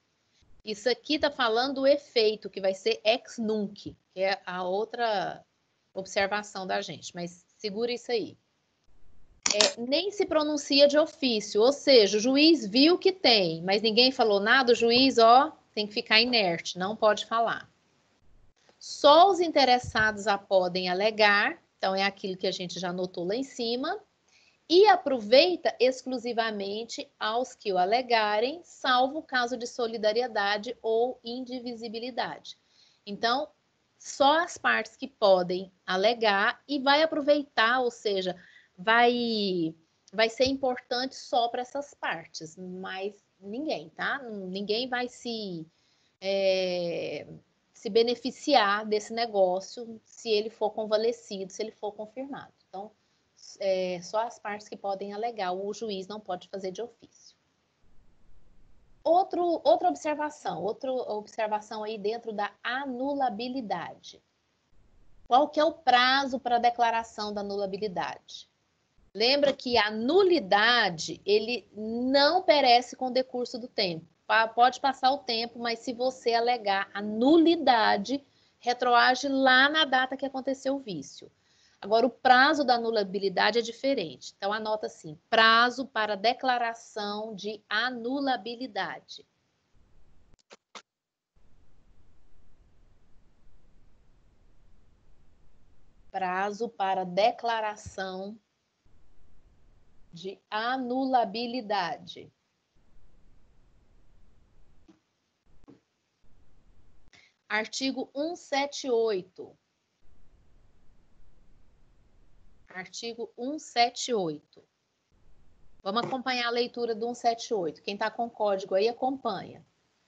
Isso aqui está falando do efeito, que vai ser ex nunc, que é a outra observação da gente, mas segura isso aí. Nem se pronuncia de ofício, ou seja, o juiz viu que tem, mas ninguém falou nada, o juiz, tem que ficar inerte, não pode falar. Só os interessados a podem alegar, então é aquilo que a gente já notou lá em cima, e aproveita exclusivamente aos que o alegarem, salvo o caso de solidariedade ou indivisibilidade. Então, só as partes que podem alegar e vai aproveitar, ou seja, vai ser importante só para essas partes, mas ninguém, tá? Ninguém vai se beneficiar desse negócio se ele for convalescido, se ele for confirmado. Então, só as partes que podem alegar, o juiz não pode fazer de ofício. Outra observação aí dentro da anulabilidade. Qual que é o prazo para a declaração da anulabilidade? Lembra que a nulidade, ele não perece com o decurso do tempo. Pode passar o tempo, mas se você alegar a nulidade, retroage lá na data que aconteceu o vício. Agora, o prazo da anulabilidade é diferente. Então, anota assim, prazo para declaração de anulabilidade. Prazo para declaração de anulabilidade. Artigo 178. Artigo 178. Vamos acompanhar a leitura do 178. Quem está com código aí, acompanha.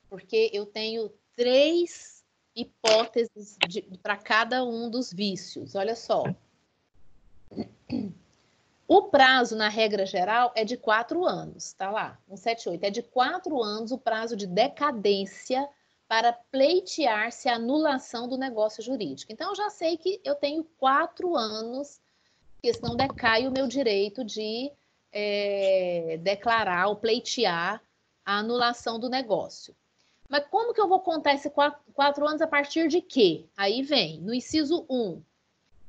Porque eu tenho 3 hipóteses para cada um dos vícios. Olha só. O prazo, na regra geral, é de 4 anos. Tá lá, 178. É de 4 anos o prazo de decadência para pleitear-se a anulação do negócio jurídico. Então, eu já sei que eu tenho 4 anos, porque senão decai o meu direito de declarar ou pleitear a anulação do negócio. Mas como que eu vou contar esses 4 anos a partir de quê? Aí vem, no inciso 1,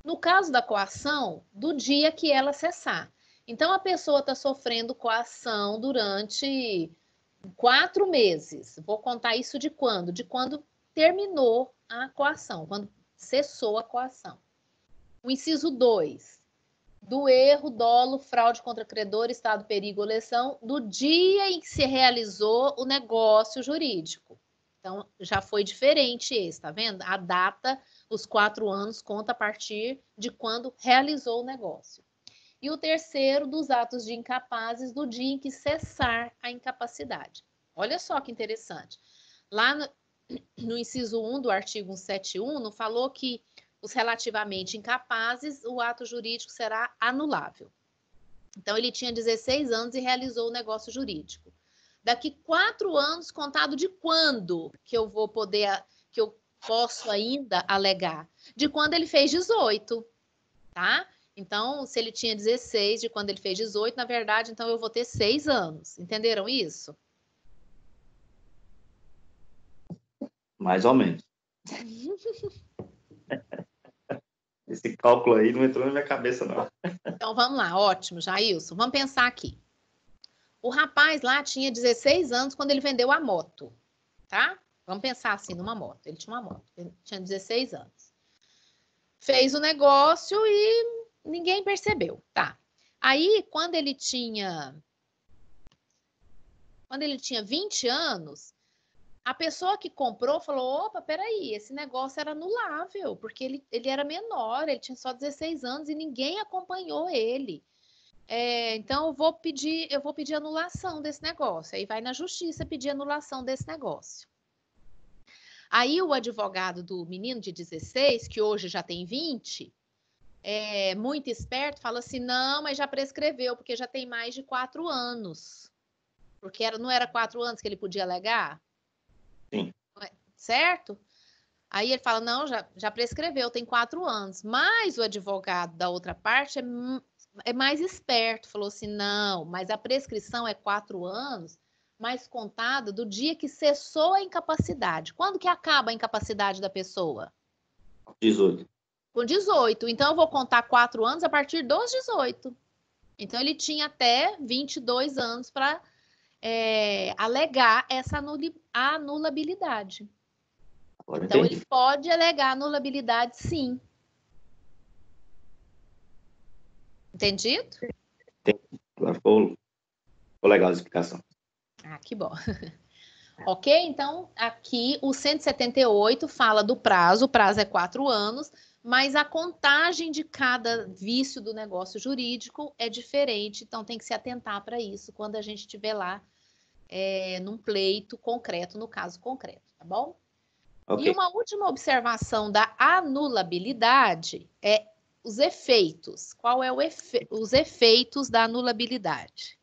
no caso da coação, do dia que ela cessar. Então, a pessoa está sofrendo coação durante 4 meses. Vou contar isso de quando? De quando terminou a coação, quando cessou a coação. O inciso 2, do erro, dolo, fraude contra credor, estado, perigo ou lesão, do dia em que se realizou o negócio jurídico. Então, já foi diferente esse, tá vendo? A data, os 4 anos, conta a partir de quando realizou o negócio. E o terceiro, dos atos de incapazes, do dia em que cessar a incapacidade. Olha só que interessante. Lá no inciso 1 do artigo 171, não falou que os relativamente incapazes, o ato jurídico será anulável. Então, ele tinha 16 anos e realizou o negócio jurídico. Daqui 4 anos, contado de quando que eu vou poder, que eu posso ainda alegar? De quando ele fez 18, tá? Então, se ele tinha 16, de quando ele fez 18, na verdade, então eu vou ter 6 anos. Entenderam isso? Mais ou menos. Esse cálculo aí não entrou na minha cabeça, não. Então, vamos lá. Ótimo, Jailson. Vamos pensar aqui. O rapaz lá tinha 16 anos quando ele vendeu a moto, tá? Vamos pensar assim numa moto. Ele tinha uma moto, ele tinha 16 anos. Fez o negócio e ninguém percebeu, tá? Aí, quando ele tinha 20 anos, A pessoa que comprou falou, opa, peraí, esse negócio era anulável, porque ele era menor, ele tinha só 16 anos e ninguém acompanhou ele. Então, eu vou pedir anulação desse negócio. Aí vai na justiça pedir anulação desse negócio. Aí o advogado do menino de 16, que hoje já tem 20, muito esperto, fala assim, não, mas já prescreveu, porque já tem mais de 4 anos. Porque não era 4 anos que ele podia alegar? Sim. Certo? Aí ele fala, não, já prescreveu, tem 4 anos. Mas o advogado da outra parte é mais esperto, falou assim, não, mas a prescrição é 4 anos, mas contada do dia que cessou a incapacidade. Quando que acaba a incapacidade da pessoa? 18. Com 18. Então, eu vou contar 4 anos a partir dos 18. Então, ele tinha até 22 anos para alegar essa anulabilidade. Agora Então, entendi. ele pode alegar anulabilidade, sim. Entendido? Agora ficou legal a explicação. Ah, que bom. Ok? Então, aqui o 178 fala do prazo, o prazo é 4 anos, mas a contagem de cada vício do negócio jurídico é diferente, então tem que se atentar para isso quando a gente estiver lá num pleito concreto, no caso concreto, tá bom? Ok. E uma última observação da anulabilidade é os efeitos. Qual é os efeitos da anulabilidade?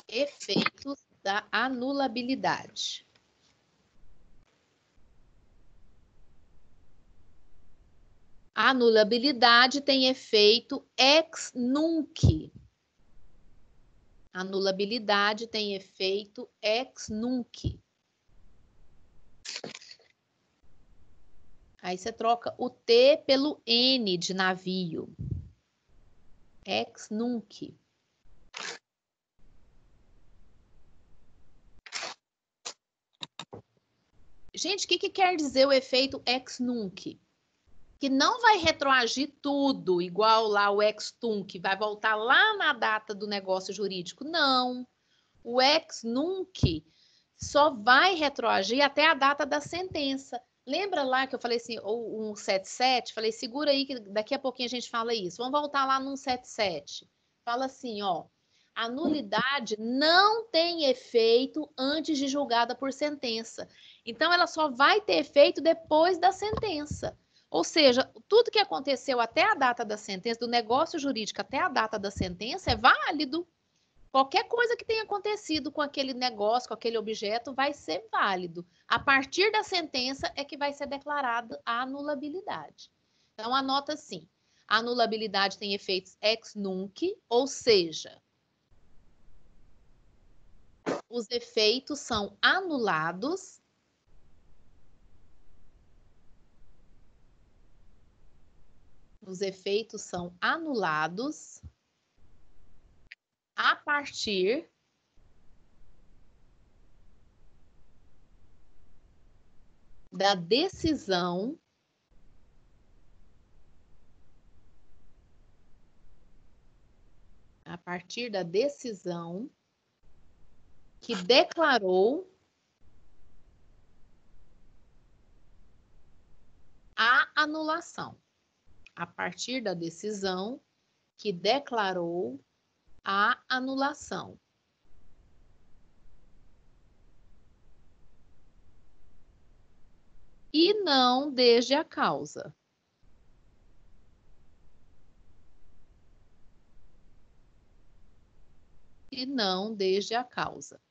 Efeitos da anulabilidade. A anulabilidade tem efeito ex nunc. A anulabilidade tem efeito ex nunc. Aí você troca o T pelo N de navio. Ex nunc. Gente, o que quer dizer o efeito ex nunc? Que não vai retroagir tudo, igual lá o ex tunc, vai voltar lá na data do negócio jurídico. Não. O ex nunc só vai retroagir até a data da sentença. Lembra lá que eu falei assim, o 177? Falei, segura aí que daqui a pouquinho a gente fala isso. Vamos voltar lá no 177. Fala assim, ó, a nulidade não tem efeito antes de julgada por sentença. Então, ela só vai ter efeito depois da sentença. Ou seja, tudo que aconteceu até a data da sentença, do negócio jurídico até a data da sentença, é válido. Qualquer coisa que tenha acontecido com aquele negócio, com aquele objeto, vai ser válido. A partir da sentença é que vai ser declarada a anulabilidade. Então, anota assim: a anulabilidade tem efeitos ex nunc, ou seja, os efeitos são anulados a partir da decisão que declarou a anulação. A partir da decisão que declarou a anulação. E não desde a causa. E não desde a causa.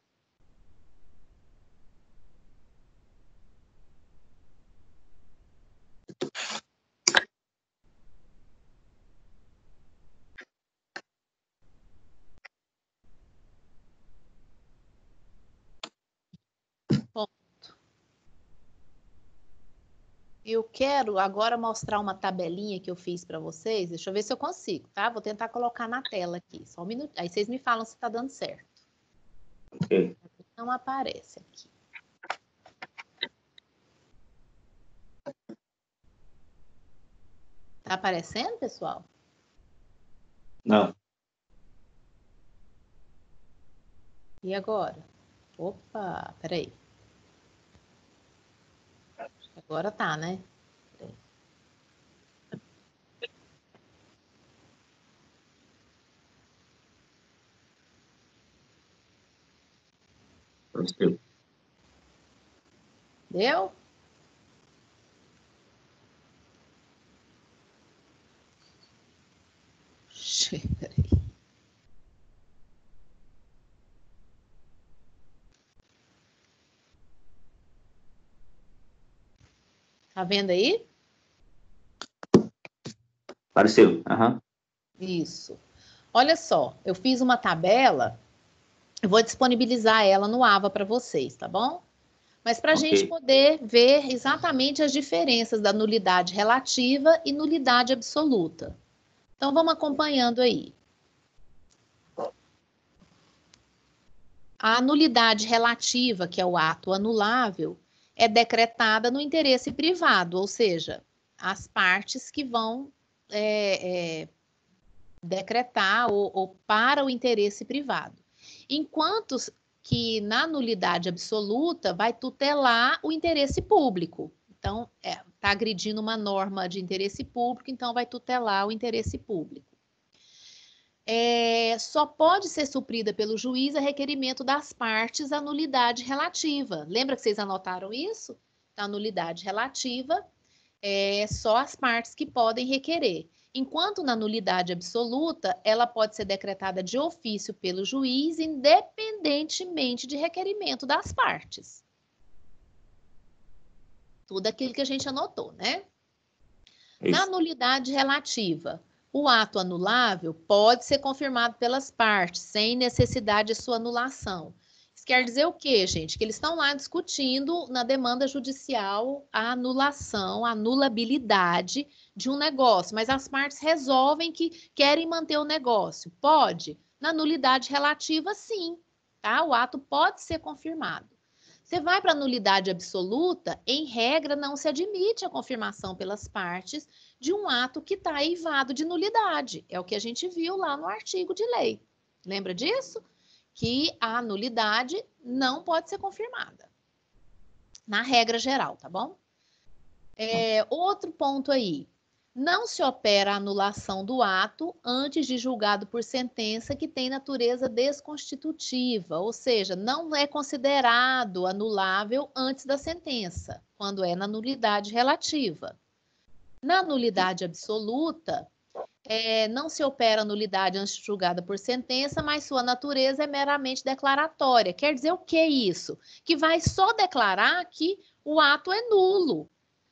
Ponto. Eu quero agora mostrar uma tabelinha que eu fiz para vocês. Deixa eu ver se eu consigo, tá? Vou tentar colocar na tela aqui. Só um minuto. Aí vocês me falam se está dando certo. Ok. Não aparece aqui. Tá aparecendo, pessoal? Não. E agora? Opa, peraí. Agora tá, né? Peraí. Apareceu. Deu? Peraí. Tá vendo aí? Apareceu. Aham. Isso. Olha só, eu fiz uma tabela, eu vou disponibilizar ela no AVA para vocês, tá bom? Mas para a gente Ok. poder ver exatamente as diferenças da nulidade relativa e nulidade absoluta. Então, vamos acompanhando aí. A nulidade relativa, que é o ato anulável, é decretada no interesse privado, ou seja, as partes que vão decretar ou para o interesse privado. Enquanto que na nulidade absoluta vai tutelar o interesse público. Então, está agredindo uma norma de interesse público, então vai tutelar o interesse público. Só pode ser suprida pelo juiz a requerimento das partes a nulidade relativa. Lembra que vocês anotaram isso? A nulidade relativa é só as partes que podem requerer. Enquanto na nulidade absoluta, ela pode ser decretada de ofício pelo juiz, independentemente de requerimento das partes. Tudo aquilo que a gente anotou, né? Na nulidade relativa, o ato anulável pode ser confirmado pelas partes, sem necessidade de sua anulação. Isso quer dizer o quê, gente? Que eles estão lá discutindo na demanda judicial a anulação, a anulabilidade de um negócio, mas as partes resolvem que querem manter o negócio. Pode? Na nulidade relativa, sim, tá? O ato pode ser confirmado. Você vai para a nulidade absoluta, em regra, não se admite a confirmação pelas partes de um ato que está eivado de nulidade. É o que a gente viu lá no artigo de lei. Lembra disso? Que a nulidade não pode ser confirmada. Na regra geral, tá bom? Outro ponto aí. Não se opera a anulação do ato antes de julgado por sentença que tem natureza desconstitutiva, ou seja, não é considerado anulável antes da sentença, quando é na nulidade relativa. Na nulidade absoluta, não se opera a nulidade antes de julgada por sentença, mas sua natureza é meramente declaratória. Quer dizer o que isso? Que vai só declarar que o ato é nulo.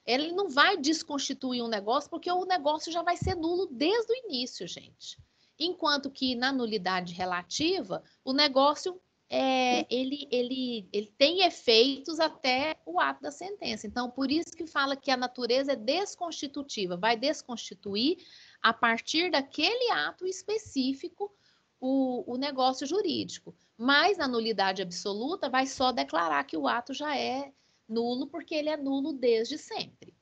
Ele não vai desconstituir um negócio, porque o negócio já vai ser nulo desde o início, gente. Enquanto que na nulidade relativa, o negócio ele tem efeitos até o ato da sentença. Então, por isso que fala que a natureza é desconstitutiva, vai desconstituir a partir daquele ato específico o negócio jurídico. Mas na nulidade absoluta vai só declarar que o ato já é nulo, porque ele é nulo desde sempre.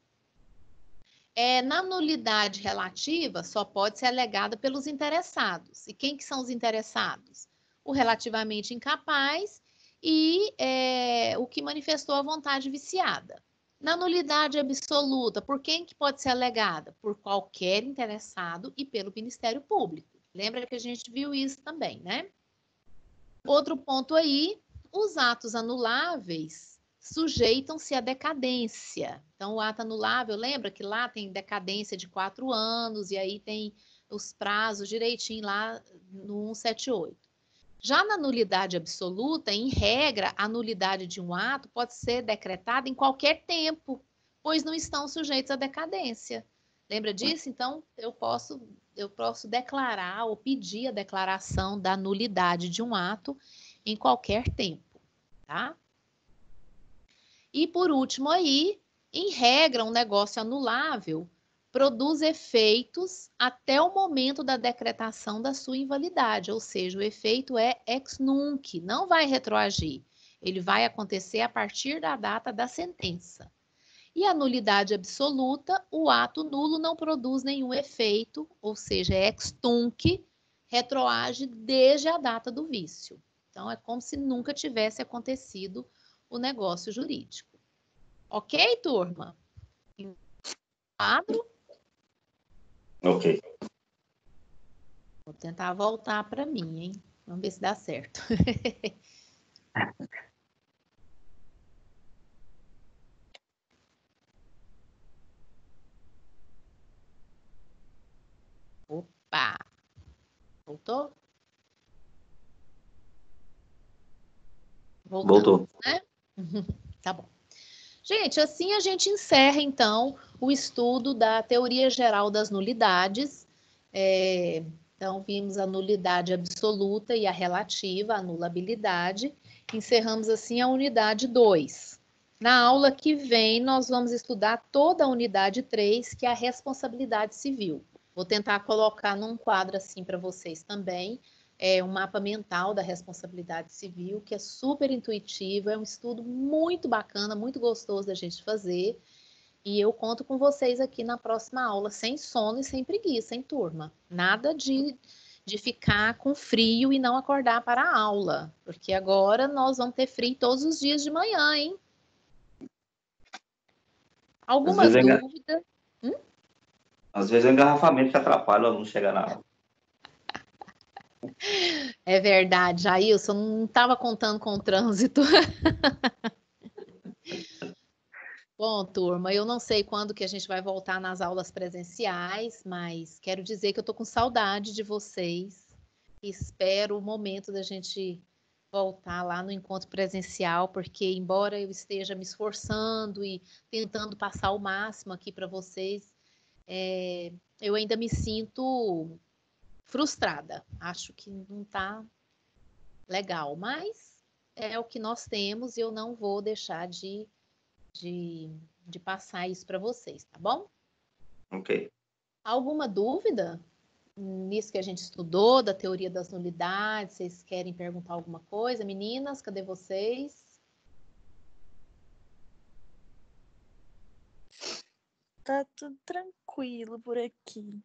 Na nulidade relativa, só pode ser alegada pelos interessados. E quem que são os interessados? O relativamente incapaz e o que manifestou a vontade viciada. Na nulidade absoluta, por quem que pode ser alegada? Por qualquer interessado e pelo Ministério Público. Lembra que a gente viu isso também, né? Outro ponto aí, os atos anuláveis sujeitam-se à decadência. Então, o ato anulável, lembra que lá tem decadência de 4 anos, e aí tem os prazos direitinho lá no 178. Já na nulidade absoluta, em regra, a nulidade de um ato pode ser decretada em qualquer tempo, pois não estão sujeitos à decadência. Lembra disso? Então, eu posso declarar ou pedir a declaração da nulidade de um ato em qualquer tempo, tá? E por último aí, em regra, um negócio anulável produz efeitos até o momento da decretação da sua invalidade, ou seja, o efeito é ex nunc, não vai retroagir. Ele vai acontecer a partir da data da sentença. E a nulidade absoluta, o ato nulo não produz nenhum efeito, ou seja, é ex tunc, retroage desde a data do vício. Então, é como se nunca tivesse acontecido o negócio jurídico. Ok, turma? Quadro. Ok. Vou tentar voltar para mim, hein? Vamos ver se dá certo. Opa! Voltou? Voltou. Né? Tá bom. Gente, assim a gente encerra, então, o estudo da teoria geral das nulidades. Então, vimos a nulidade absoluta e a relativa, a anulabilidade. Encerramos, assim, a unidade 2. Na aula que vem, nós vamos estudar toda a unidade 3, que é a responsabilidade civil. Vou tentar colocar num quadro assim para vocês também, um mapa mental da responsabilidade civil, que é super intuitivo, é um estudo muito bacana, muito gostoso da gente fazer. E eu conto com vocês aqui na próxima aula, sem sono e sem preguiça, hein, turma? Nada de ficar com frio e não acordar para a aula, porque agora nós vamos ter frio todos os dias de manhã, hein? Alguma dúvida? Às vezes o engarrafamento que atrapalha o aluno chegar na aula. É verdade, Jailson, não estava contando com o trânsito. Bom, turma, eu não sei quando que a gente vai voltar nas aulas presenciais, mas quero dizer que eu estou com saudade de vocês. Espero o momento da gente voltar lá no encontro presencial, porque embora eu esteja me esforçando e tentando passar o máximo aqui para vocês, eu ainda me sinto frustrada. Acho que não está legal, mas é o que nós temos e eu não vou deixar de passar isso para vocês, tá bom? Ok. Alguma dúvida nisso que a gente estudou, da teoria das nulidades? Vocês querem perguntar alguma coisa? Meninas, cadê vocês? Tá tudo tranquilo por aqui.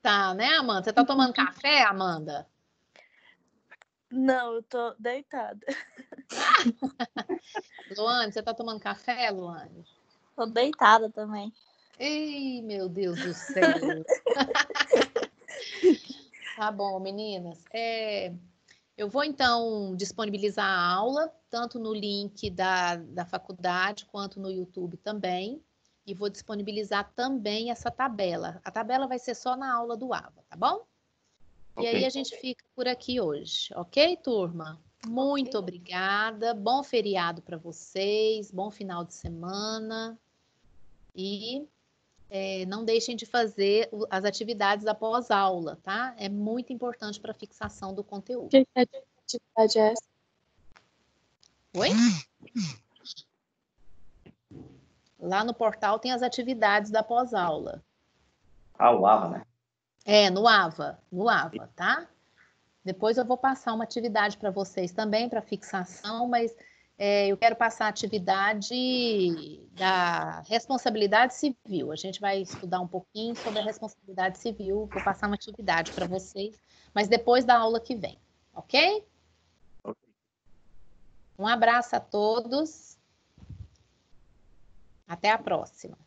Tá, né, Amanda? Você tá tomando café, Amanda? Não, eu tô deitada. Luane, você tá tomando café, Luane? Tô deitada também. Ei, meu Deus do céu. Tá bom, meninas. Eu vou, então, disponibilizar a aula, tanto no link da faculdade, quanto no YouTube também. E vou disponibilizar também essa tabela. A tabela vai ser só na aula do AVA, tá bom? E aí a gente fica por aqui hoje, ok, turma? Muito obrigada. Bom feriado para vocês, bom final de semana. E não deixem de fazer as atividades após aula, tá? É muito importante para a fixação do conteúdo. Que atividade é essa? Oi? Lá no portal tem as atividades da pós-aula. Ah, o AVA, né? No AVA, tá? Depois eu vou passar uma atividade para vocês também, para fixação, mas eu quero passar a atividade da responsabilidade civil. A gente vai estudar um pouquinho sobre a responsabilidade civil, vou passar uma atividade para vocês, mas depois da aula que vem, ok? Um abraço a todos. Até a próxima.